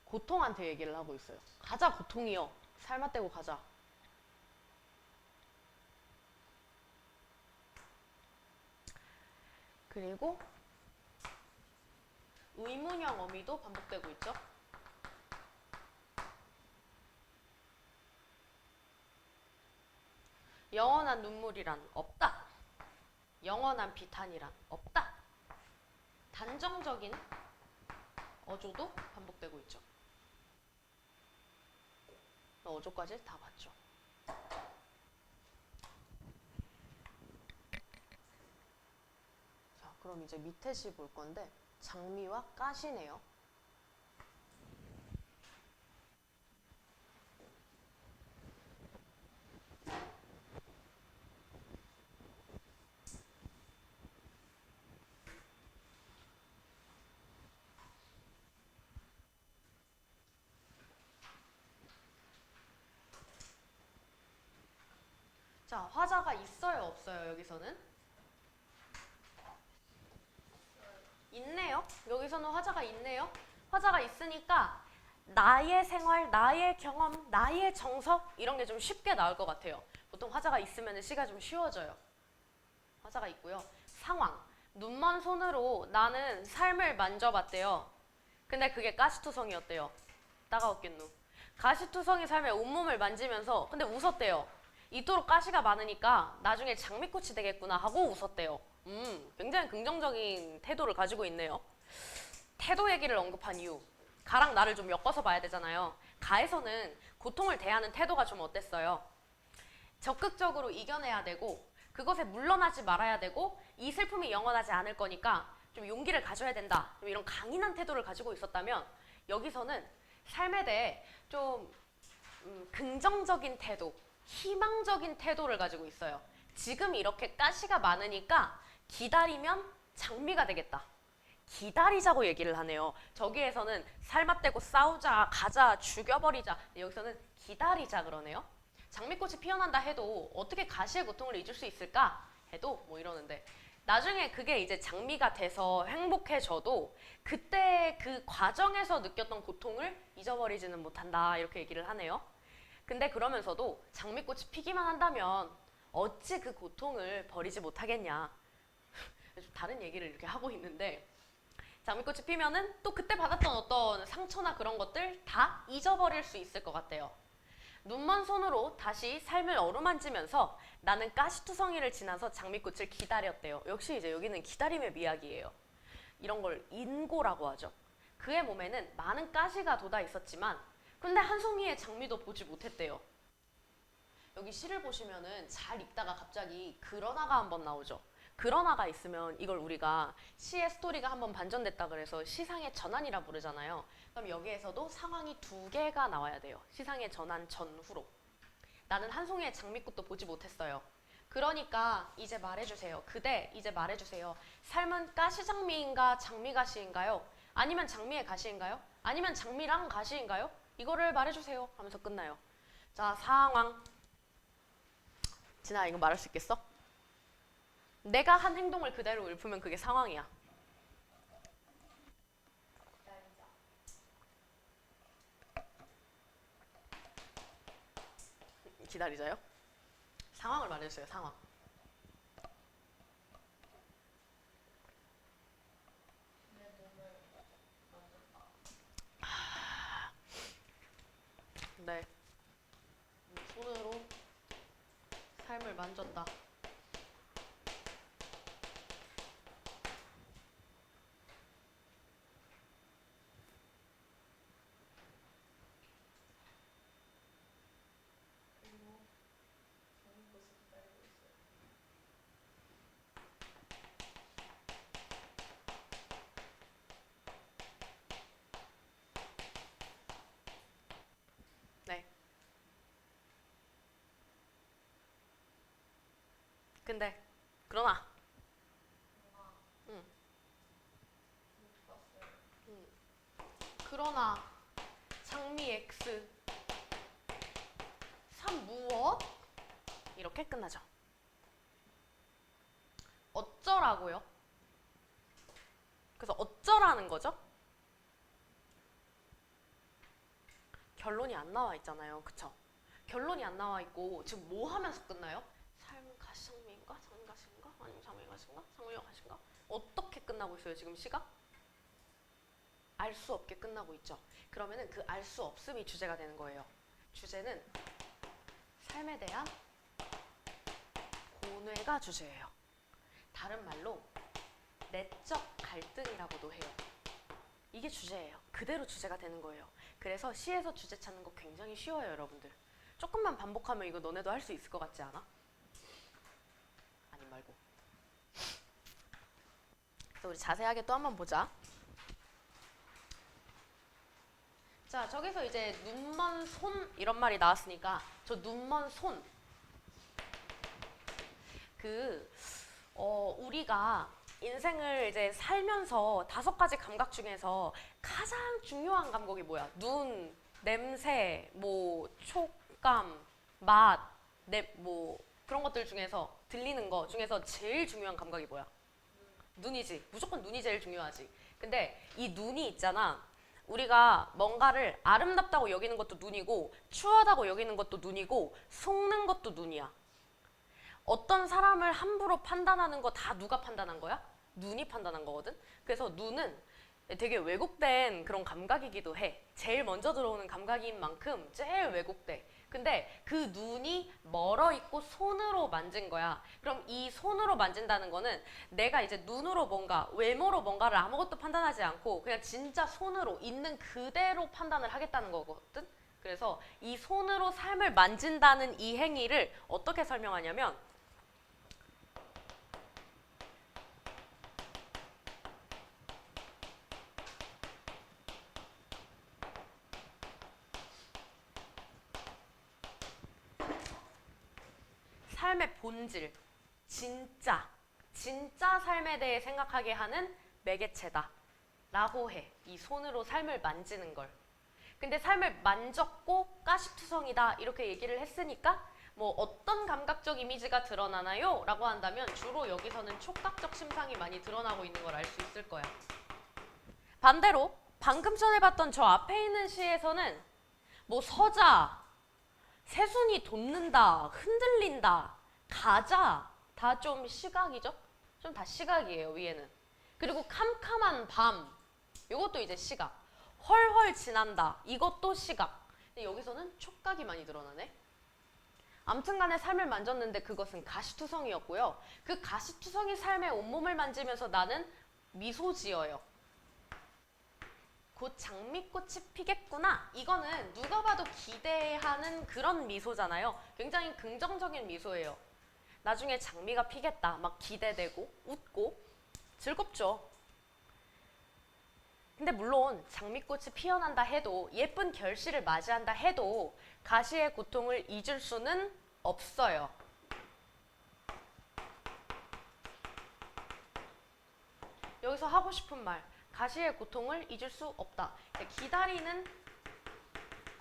고통한테 얘기를 하고 있어요. 가자 고통이여. 살맛대고 가자. 그리고 의문형 어미도 반복되고 있죠. 영원한 눈물이란 없다. 영원한 비탄이란 없다. 단정적인 어조도 반복되고 있죠. 어조까지 다 봤죠. 자, 그럼 이제 밑에 시 볼 건데 장미와 가시네요. 자, 화자가 있어요, 없어요, 여기서는? 있네요. 여기서는 화자가 있네요. 화자가 있으니까 나의 생활, 나의 경험, 나의 정서 이런 게 좀 쉽게 나올 것 같아요. 보통 화자가 있으면 시가 좀 쉬워져요. 화자가 있고요. 상황. 눈먼 손으로 나는 삶을 만져봤대요. 근데 그게 가시투성이었대요. 따가웠겠누. 가시투성이 삶의 온몸을 만지면서 근데 웃었대요. 이토록 가시가 많으니까 나중에 장미꽃이 되겠구나 하고 웃었대요. 굉장히 긍정적인 태도를 가지고 있네요. 태도 얘기를 언급한 이유. 가랑 나를 좀 엮어서 봐야 되잖아요. 가에서는 고통을 대하는 태도가 좀 어땠어요? 적극적으로 이겨내야 되고 그것에 물러나지 말아야 되고 이 슬픔이 영원하지 않을 거니까 좀 용기를 가져야 된다. 좀 이런 강인한 태도를 가지고 있었다면 여기서는 삶에 대해 좀 긍정적인 태도, 희망적인 태도를 가지고 있어요. 지금 이렇게 가시가 많으니까 기다리면 장미가 되겠다. 기다리자고 얘기를 하네요. 저기에서는 살맛대고 싸우자, 가자, 죽여버리자. 여기서는 기다리자 그러네요. 장미꽃이 피어난다 해도 어떻게 가시의 고통을 잊을 수 있을까? 해도 뭐 이러는데 나중에 그게 이제 장미가 돼서 행복해져도 그때 그 과정에서 느꼈던 고통을 잊어버리지는 못한다 이렇게 얘기를 하네요. 근데 그러면서도 장미꽃이 피기만 한다면 어찌 그 고통을 버리지 못하겠냐. 다른 얘기를 이렇게 하고 있는데 장미꽃이 피면은 또 그때 받았던 어떤 상처나 그런 것들 다 잊어버릴 수 있을 것 같아요. 눈먼 손으로 다시 삶을 어루만지면서 나는 가시투성이를 지나서 장미꽃을 기다렸대요. 역시 이제 여기는 기다림의 미학이에요. 이런 걸 인고라고 하죠. 그의 몸에는 많은 가시가 돋아 있었지만 근데 한 송이의 장미도 보지 못했대요. 여기 시를 보시면은 잘 읽다가 갑자기 그러나가 한번 나오죠. 그러나가 있으면 이걸 우리가 시의 스토리가 한번 반전됐다 그래서 시상의 전환이라 부르잖아요. 그럼 여기에서도 상황이 두 개가 나와야 돼요. 시상의 전환 전후로. 나는 한 송이의 장미꽃도 보지 못했어요. 그러니까 이제 말해주세요. 그대 이제 말해주세요. 삶은 가시장미인가 장미가시인가요? 아니면 장미의 가시인가요? 아니면 장미랑 가시인가요? 이거를 말해주세요 하면서 끝나요. 자, 상황. 진아 이거 말할 수 있겠어? 내가 한 행동을 그대로 읊으면 그게 상황이야. 기다리자요? 상황을 말해주세요. 상황. 네. 손으로 삶을 만졌다. 네. 근데 그러나 음. 그러나 장미 X 3 무엇? 이렇게 끝나죠. 어쩌라고요? 그래서 어쩌라는 거죠? 결론이 안 나와 있잖아요. 그쵸? 결론이 안 나와 있고 지금 뭐 하면서 끝나요? 삶은 가시장미인가? 장미가시인가? 아니면 장미가시인가? 장미가시인가? 어떻게 끝나고 있어요? 지금 시가? 알 수 없게 끝나고 있죠. 그러면은 그 알 수 없음이 주제가 되는 거예요. 주제는 삶에 대한 고뇌가 주제예요. 다른 말로 내적 갈등이라고도 해요. 이게 주제예요. 그대로 주제가 되는 거예요. 그래서 시에서 주제 찾는 거 굉장히 쉬워요, 여러분들. 조금만 반복하면 이거 너네도 할 수 있을 것 같지 않아? 아니 말고. 그래서 우리 자세하게 또 한번 보자. 자, 저기서 이제 눈먼 손 이런 말이 나왔으니까 저 눈먼 손 우리가 인생을 이제 살면서 5가지 감각 중에서 가장 중요한 감각이 뭐야? 눈, 냄새, 뭐 촉감, 맛, 뭐 그런 것들 중에서 들리는 거 중에서 제일 중요한 감각이 뭐야? 눈이지. 무조건 눈이 제일 중요하지. 근데 이 눈이 있잖아. 우리가 뭔가를 아름답다고 여기는 것도 눈이고 추하다고 여기는 것도 눈이고 속는 것도 눈이야. 어떤 사람을 함부로 판단하는 거 다 누가 판단한 거야? 눈이 판단한 거거든. 그래서 눈은 되게 왜곡된 그런 감각이기도 해. 제일 먼저 들어오는 감각인 만큼 제일 왜곡돼. 근데 그 눈이 멀어 있고 손으로 만진 거야. 그럼 이 손으로 만진다는 거는 내가 이제 눈으로 뭔가 외모로 뭔가를 아무것도 판단하지 않고 그냥 진짜 손으로 있는 그대로 판단을 하겠다는 거거든. 그래서 이 손으로 삶을 만진다는 이 행위를 어떻게 설명하냐면 삶의 본질, 진짜 삶에 대해 생각하게 하는 매개체다 라고 해. 이 손으로 삶을 만지는 걸. 근데 삶을 만졌고 가시투성이다 이렇게 얘기를 했으니까 뭐 어떤 감각적 이미지가 드러나나요? 라고 한다면 주로 여기서는 촉각적 심상이 많이 드러나고 있는 걸 알 수 있을 거야. 반대로 방금 전에 봤던 저 앞에 있는 시에서는 뭐 서자, 새순이 돋는다, 흔들린다, 가자 다 좀 시각이죠? 좀 다 시각이에요, 위에는. 그리고 캄캄한 밤, 이것도 이제 시각. 헐헐 지난다, 이것도 시각. 근데 여기서는 촉각이 많이 드러나네. 아무튼 간에 삶을 만졌는데 그것은 가시투성이었고요. 그 가시투성이 삶의 온몸을 만지면서 나는 미소 지어요. 곧 장미꽃이 피겠구나. 이거는 누가 봐도 기대하는 그런 미소잖아요. 굉장히 긍정적인 미소예요. 나중에 장미가 피겠다. 막 기대되고 웃고 즐겁죠. 근데 물론 장미꽃이 피어난다 해도 예쁜 결실을 맞이한다 해도 가시의 고통을 잊을 수는 없어요. 여기서 하고 싶은 말. 가시의 고통을 잊을 수 없다. 기다리는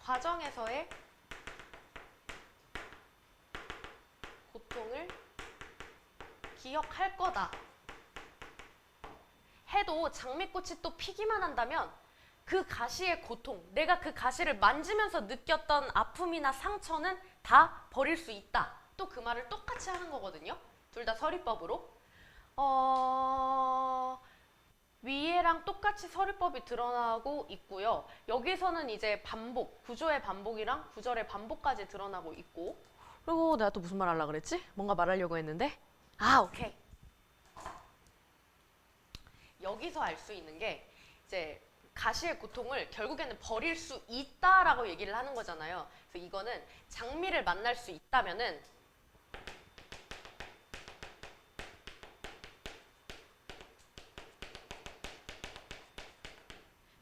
과정에서의 고통을 기억할 거다. 해도 장미꽃이 또 피기만 한다면 그 가시의 고통, 내가 그 가시를 만지면서 느꼈던 아픔이나 상처는 다 버릴 수 있다. 또 그 말을 똑같이 하는 거거든요. 둘 다 서리법으로. 위에랑 똑같이 서리법이 드러나고 있고요. 여기서는 이제 반복, 구조의 반복이랑 구절의 반복까지 드러나고 있고. 그리고 내가 또 무슨 말 하려고 그랬지? 뭔가 말하려고 했는데. 오케이. 여기서 알 수 있는 게 이제 가시의 고통을 결국에는 버릴 수 있다라고 얘기를 하는 거잖아요. 그래서 이거는 장미를 만날 수 있다면은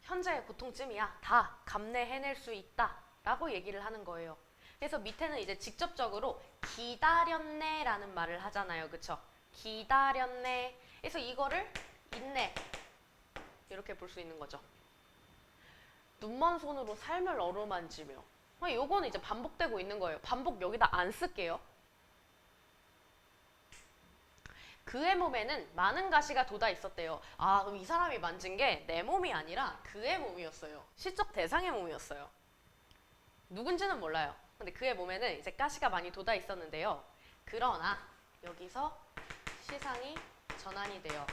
현재의 고통쯤이야 다 감내해낼 수 있다라고 얘기를 하는 거예요. 그래서 밑에는 이제 직접적으로 기다렸네라는 말을 하잖아요. 그쵸? 기다렸네. 그래서 이거를 있네. 이렇게 볼 수 있는 거죠. 눈먼 손으로 삶을 어루만지며. 요거는 이제 반복되고 있는 거예요. 반복 여기다 안 쓸게요. 그의 몸에는 많은 가시가 돋아 있었대요. 아, 그럼 이 사람이 만진 게 내 몸이 아니라 그의 몸이었어요. 시적 대상의 몸이었어요. 누군지는 몰라요. 근데 그의 몸에는 이제 가시가 많이 돋아 있었는데요. 그러나 여기서 시상이 전환이 되어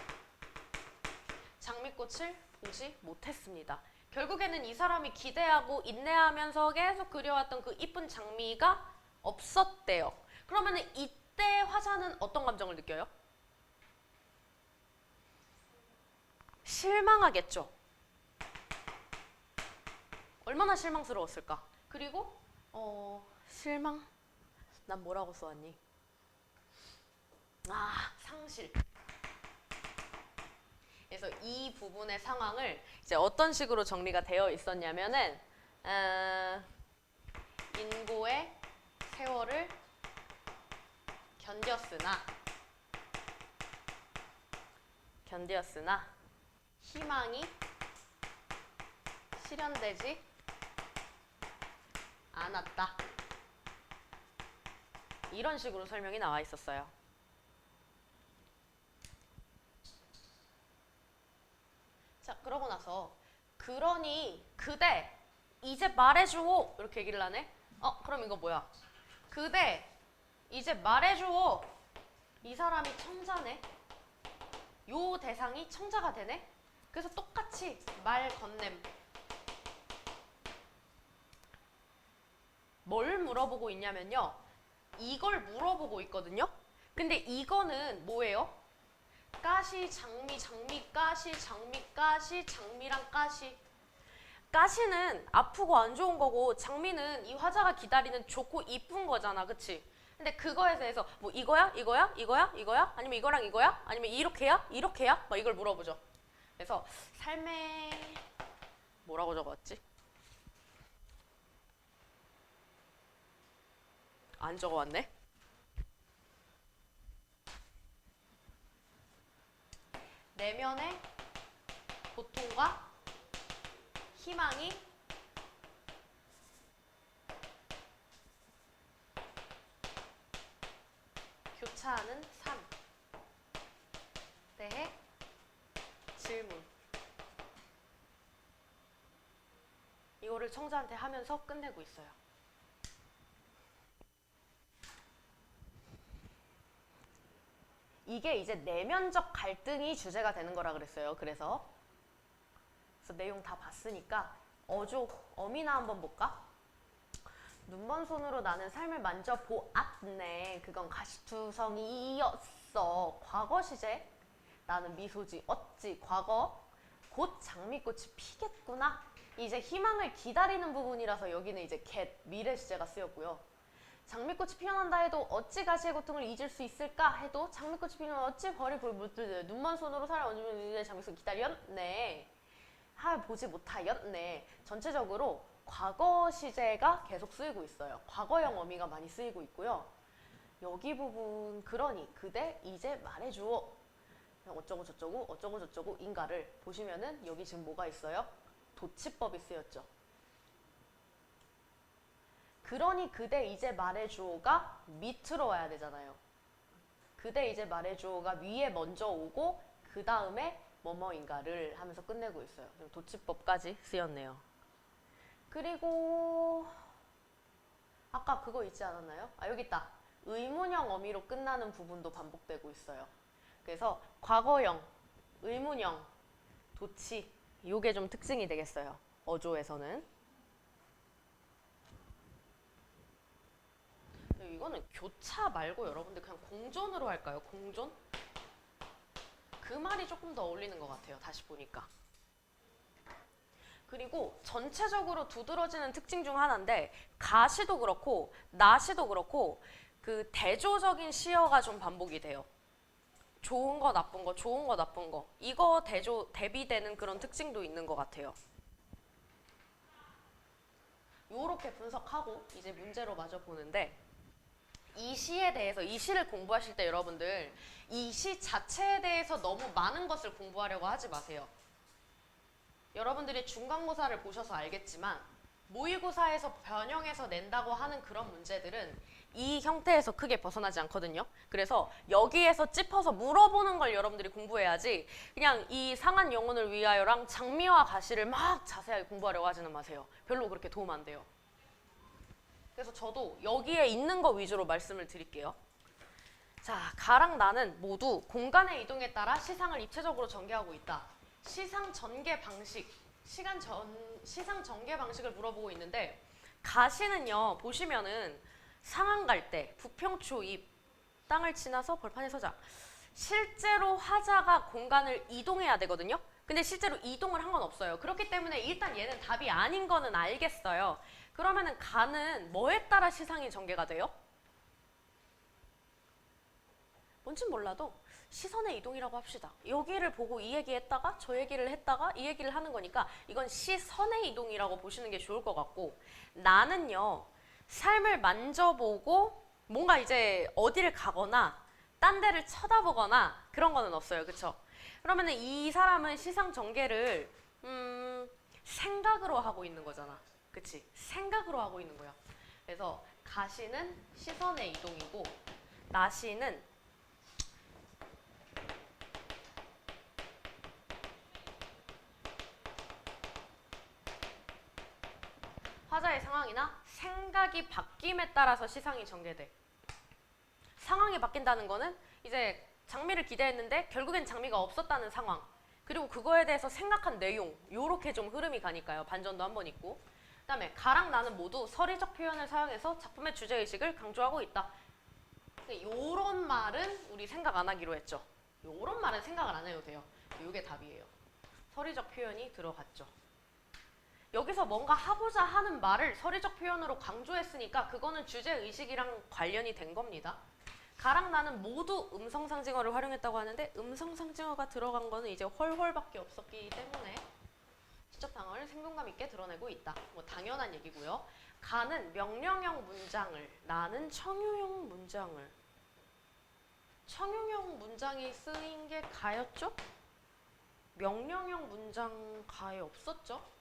장미꽃을 보지 못했습니다. 결국에는 이 사람이 기대하고 인내하면서 계속 그려왔던 그 이쁜 장미가 없었대요. 그러면 이때 화자는 어떤 감정을 느껴요? 실망하겠죠. 얼마나 실망스러웠을까? 그리고 실망? 난 뭐라고 써왔니? 아, 상실. 그래서 이 부분의 상황을 이제 어떤 식으로 정리가 되어 있었냐면은 인고의 세월을 견뎠으나 희망이 실현되지 않았다. 이런 식으로 설명이 나와 있었어요. 자, 그러고 나서 그러니 그대 이제 말해주오 이렇게 얘기를 하네. 그럼 이거 뭐야? 그대 이제 말해주오. 이 사람이 청자네. 요 대상이 청자가 되네. 그래서 똑같이 말 건냄. 뭘 물어보고 있냐면요. 이걸 물어보고 있거든요. 근데 이거는 뭐예요? 가시, 장미, 장미, 가시, 장미, 가시, 장미랑 가시. 가시는 아프고 안 좋은 거고 장미는 이 화자가 기다리는 좋고 이쁜 거잖아. 그치? 근데 그거에 대해서 뭐 이거야? 이거야? 이거야? 이거야? 아니면 이거랑 이거야? 아니면 이렇게야? 이렇게야? 막 이걸 물어보죠. 그래서 삶의 뭐라고 적었지? 안 적어왔네? 내면의 고통과 희망이 교차하는 삶. 대해 질문. 이거를 청자한테 하면서 끝내고 있어요. 이게 이제 내면적 갈등이 주제가 되는 거라 그랬어요. 그래서 내용 다 봤으니까 어미나 한번 볼까? 눈먼 손으로 나는 삶을 만져보았네. 그건 가시투성이었어. 과거 시제. 나는 미소지 어찌 과거. 곧 장미꽃이 피겠구나. 이제 희망을 기다리는 부분이라서 여기는 이제 미래 시제가 쓰였고요. 장미꽃이 피어난다 해도 어찌 가시의 고통을 잊을 수 있을까 해도 장미꽃이 피면 어찌 벌이 물들듯 눈먼 손으로 살을 얹으면 이제 장미꽃 기다렸네. 보지 못하였네. 전체적으로 과거 시제가 계속 쓰이고 있어요. 과거형 어미가 많이 쓰이고 있고요. 여기 부분 그러니 그대 이제 말해주어. 어쩌고 저쩌고 어쩌고 저쩌고 인가를 보시면은 여기 지금 뭐가 있어요? 도치법이 쓰였죠. 그러니 그대 이제 말해주어가 밑으로 와야 되잖아요. 그대 이제 말해주어가 위에 먼저 오고 그 다음에 뭐뭐인가를 하면서 끝내고 있어요. 도치법까지 쓰였네요. 그리고 아까 그거 있지 않았나요? 여기 있다. 의문형 어미로 끝나는 부분도 반복되고 있어요. 그래서 과거형, 의문형, 도치 요게 좀 특징이 되겠어요. 어조에서는. 이거는 교차 말고 여러분들 그냥 공존으로 할까요? 공존? 그 말이 조금 더 어울리는 것 같아요. 다시 보니까. 그리고 전체적으로 두드러지는 특징 중 하나인데 가시도 그렇고 나시도 그렇고 그 대조적인 시어가 좀 반복이 돼요. 좋은 거 나쁜 거 좋은 거 나쁜 거 이거 대비되는 그런 특징도 있는 것 같아요. 요렇게 분석하고 이제 문제로 마저 보는데 이 시에 대해서, 이 시를 공부하실 때 여러분들 이 시 자체에 대해서 너무 많은 것을 공부하려고 하지 마세요. 여러분들이 중간고사를 보셔서 알겠지만 모의고사에서 변형해서 낸다고 하는 그런 문제들은 이 형태에서 크게 벗어나지 않거든요. 그래서 여기에서 짚어서 물어보는 걸 여러분들이 공부해야지 그냥 이 상한 영혼을 위하여랑 장미와 가시를 막 자세하게 공부하려고 하지는 마세요. 별로 그렇게 도움 안 돼요. 그래서 저도 여기에 있는 거 위주로 말씀을 드릴게요. 자, 가랑 나는 모두 공간의 이동에 따라 시상을 입체적으로 전개하고 있다. 시상 전개 방식, 시상 전개 방식을 물어보고 있는데 가시는요, 보시면은 상한 갈 때 부평초 입 땅을 지나서 벌판에 서자. 실제로 화자가 공간을 이동해야 되거든요. 근데 실제로 이동을 한 건 없어요. 그렇기 때문에 일단 얘는 답이 아닌 거는 알겠어요. 그러면은 가는 뭐에 따라 시상이 전개가 돼요? 뭔진 몰라도 시선의 이동이라고 합시다. 여기를 보고 이 얘기했다가 저 얘기를 했다가 이 얘기를 하는 거니까 이건 시선의 이동이라고 보시는 게 좋을 것 같고, 나는요, 삶을 만져보고 뭔가 이제 어디를 가거나 딴 데를 쳐다보거나 그런 거는 없어요. 그쵸? 그러면은 이 사람은 시상 전개를 생각으로 하고 있는 거잖아. 그치? 생각으로 하고 있는 거야. 그래서 가시는 시선의 이동이고 나시는 화자의 상황이나 생각이 바뀜에 따라서 시상이 전개돼. 상황이 바뀐다는 거는 이제 장미를 기대했는데 결국엔 장미가 없었다는 상황. 그리고 그거에 대해서 생각한 내용. 요렇게 좀 흐름이 가니까요. 반전도 한번 있고. 그 다음에 가랑 나는 모두 서리적 표현을 사용해서 작품의 주제의식을 강조하고 있다. 요런 말은 우리 생각 안 하기로 했죠. 요런 말은 생각을 안 해도 돼요. 요게 답이에요. 서리적 표현이 들어갔죠. 여기서 뭔가 하고자 하는 말을 서리적 표현으로 강조했으니까 그거는 주제의식이랑 관련이 된 겁니다. 가랑 나는 모두 음성상징어를 활용했다고 하는데 음성상징어가 들어간 거는 이제 헐헐밖에 없었기 때문에 시적당을 생동감 있게 드러내고 있다. 뭐 당연한 얘기고요. 가는 명령형 문장을, 나는 청유형 문장을. 청유형 문장이 쓰인 게 가였죠? 명령형 문장 가에 없었죠?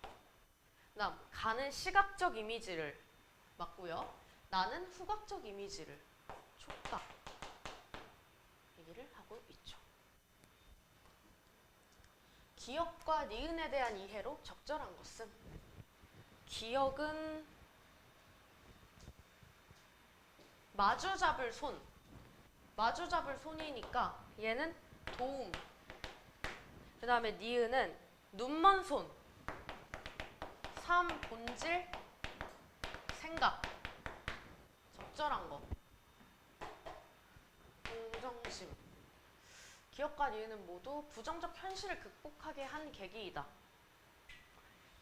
그다음 가는 시각적 이미지를 맞고요. 나는 후각적 이미지를 촉각 얘기를 하고 있죠. 기억과 니은에 대한 이해로 적절한 것은, 기억은 마주 잡을 손, 마주 잡을 손이니까 얘는 도움. 그 다음에 니은은 눈먼 손, 삶, 본질, 생각. 적절한 거. 공정심. 기억과 니은은 모두 부정적 현실을 극복하게 한 계기이다.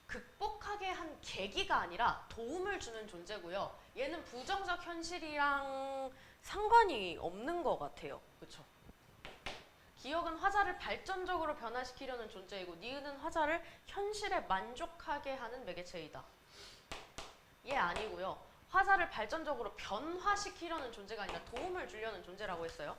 극복하게 한 계기가 아니라 도움을 주는 존재고요. 얘는 부정적 현실이랑 상관이 없는 것 같아요. 그쵸? 기억은 화자를 발전적으로 변화시키려는 존재이고 니은은 화자를 현실에 만족하게 하는 매개체이다. 얘 아니고요. 화자를 발전적으로 변화시키려는 존재가 아니라 도움을 주려는 존재라고 했어요.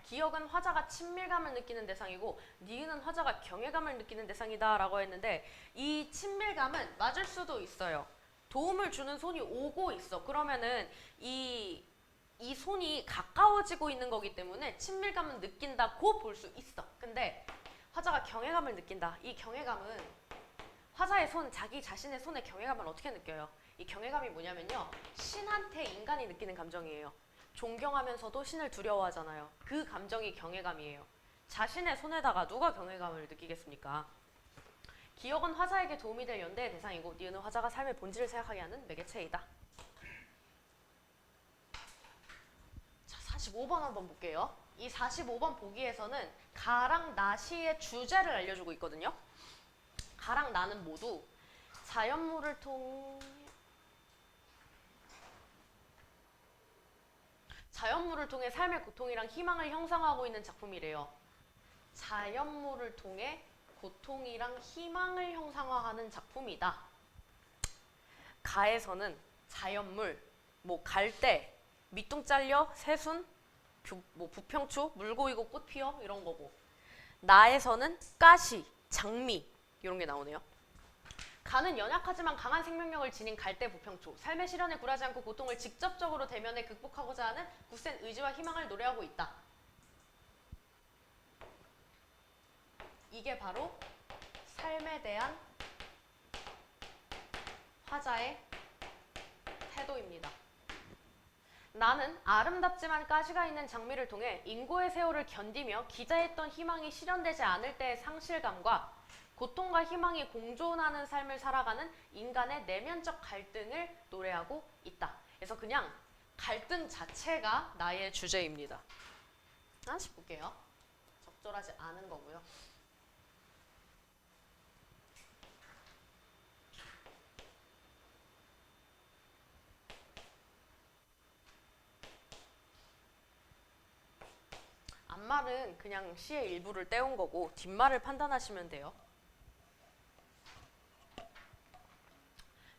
기억은 화자가 친밀감을 느끼는 대상이고 니은은 화자가 경외감을 느끼는 대상이다 라고 했는데 이 친밀감은 맞을 수도 있어요. 도움을 주는 손이 오고 있어. 그러면은 이 손이 가까워지고 있는 거기 때문에 친밀감은 느낀다고 볼 수 있어. 근데 화자가 경외감을 느낀다. 이 경외감은 화자의 손, 자기 자신의 손에 경외감을 어떻게 느껴요? 이 경외감이 뭐냐면요. 신한테 인간이 느끼는 감정이에요. 존경하면서도 신을 두려워하잖아요. 그 감정이 경외감이에요. 자신의 손에다가 누가 경외감을 느끼겠습니까? 기억은 화자에게 도움이 될 연대의 대상이고 니은은 화자가 삶의 본질을 생각하게 하는 매개체이다. 자, 45번 한번 볼게요. 이 45번 보기에서는 가랑 나시의 주제를 알려주고 있거든요. 가랑 나는 모두 자연물을 통해 삶의 고통이랑 희망을 형성하고 있는 작품이래요. 자연물을 통해 고통이랑 희망을 형상화하는 작품이다. 가에서는 자연물, 뭐 갈대, 밑둥 잘려, 새순, 뭐 부평초, 물 고이고 꽃 피어 이런 거고. 나에서는 가시, 장미 이런 게 나오네요. 가는 연약하지만 강한 생명력을 지닌 갈대 부평초. 삶의 시련에 굴하지 않고 고통을 직접적으로 대면해 극복하고자 하는 굳센 의지와 희망을 노래하고 있다. 이게 바로 삶에 대한 화자의 태도입니다. 나는 아름답지만 가시가 있는 장미를 통해 인고의 세월을 견디며 기대했던 희망이 실현되지 않을 때의 상실감과 고통과 희망이 공존하는 삶을 살아가는 인간의 내면적 갈등을 노래하고 있다. 그래서 그냥 갈등 자체가 나의 주제입니다. 하나씩 볼게요. 적절하지 않은 거고요. 앞말은 그냥 시의 일부를 떼온 거고 뒷말을 판단하시면 돼요.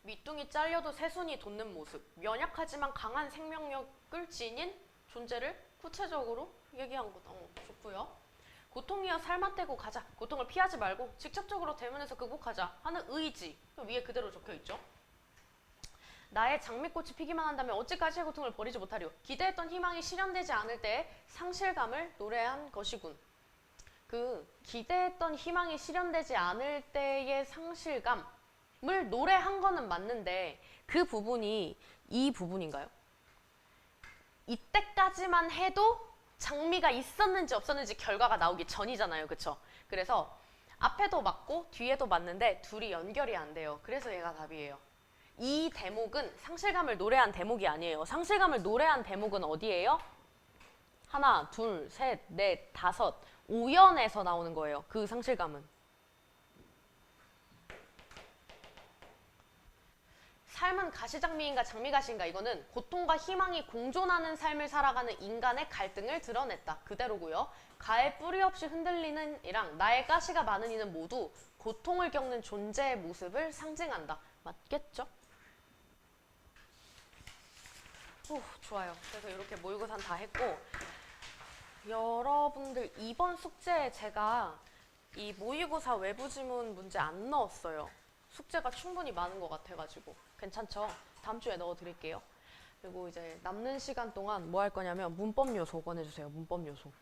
밑둥이 잘려도 새순이 돋는 모습. 연약하지만 강한 생명력을 지닌 존재를 구체적으로 얘기한 거다. 좋고요. 고통이여 삶아떼고 가자. 고통을 피하지 말고 직접적으로 대면해서 극복하자 하는 의지. 위에 그대로 적혀있죠. 나의 장미꽃이 피기만 한다면 어찌까지의 고통을 버리지 못하리요. 기대했던 희망이 실현되지 않을 때의 상실감을 노래한 것이군. 기대했던 희망이 실현되지 않을 때의 상실감을 노래한 거는 맞는데 그 부분이 이 부분인가요? 이때까지만 해도 장미가 있었는지 없었는지 결과가 나오기 전이잖아요. 그쵸? 그래서 앞에도 맞고 뒤에도 맞는데 둘이 연결이 안 돼요. 그래서 얘가 답이에요. 이 대목은 상실감을 노래한 대목이 아니에요. 상실감을 노래한 대목은 어디예요? 하나, 둘, 셋, 넷, 다섯, 5연에서 나오는 거예요. 그 상실감은. 삶은 가시장미인가 장미가시인가 이거는 고통과 희망이 공존하는 삶을 살아가는 인간의 갈등을 드러냈다. 그대로고요. 가에 뿌리 없이 흔들리는 이랑 나의 가시가 많은 이는 모두 고통을 겪는 존재의 모습을 상징한다. 맞겠죠? 좋아요. 그래서 이렇게 모의고사는 다 했고 여러분들 이번 숙제에 제가 이 모의고사 외부 지문 문제 안 넣었어요. 숙제가 충분히 많은 것 같아가지고 괜찮죠? 다음 주에 넣어드릴게요. 그리고 이제 남는 시간 동안 뭐 할 거냐면 문법 요소 꺼내주세요. 문법 요소.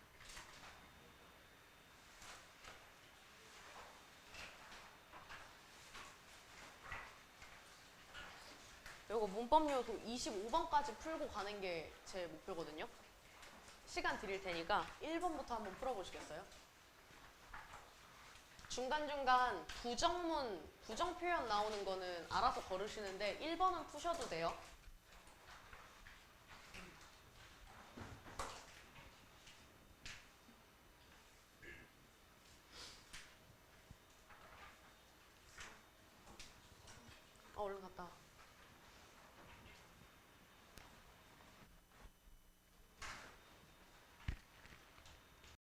이거 문법 요소 25번까지 풀고 가는 게 제 목표거든요. 시간 드릴 테니까 1번부터 한번 풀어보시겠어요? 중간중간 부정문, 부정 표현 나오는 거는 알아서 걸으시는데 1번은 푸셔도 돼요. 얼른 갔다 와.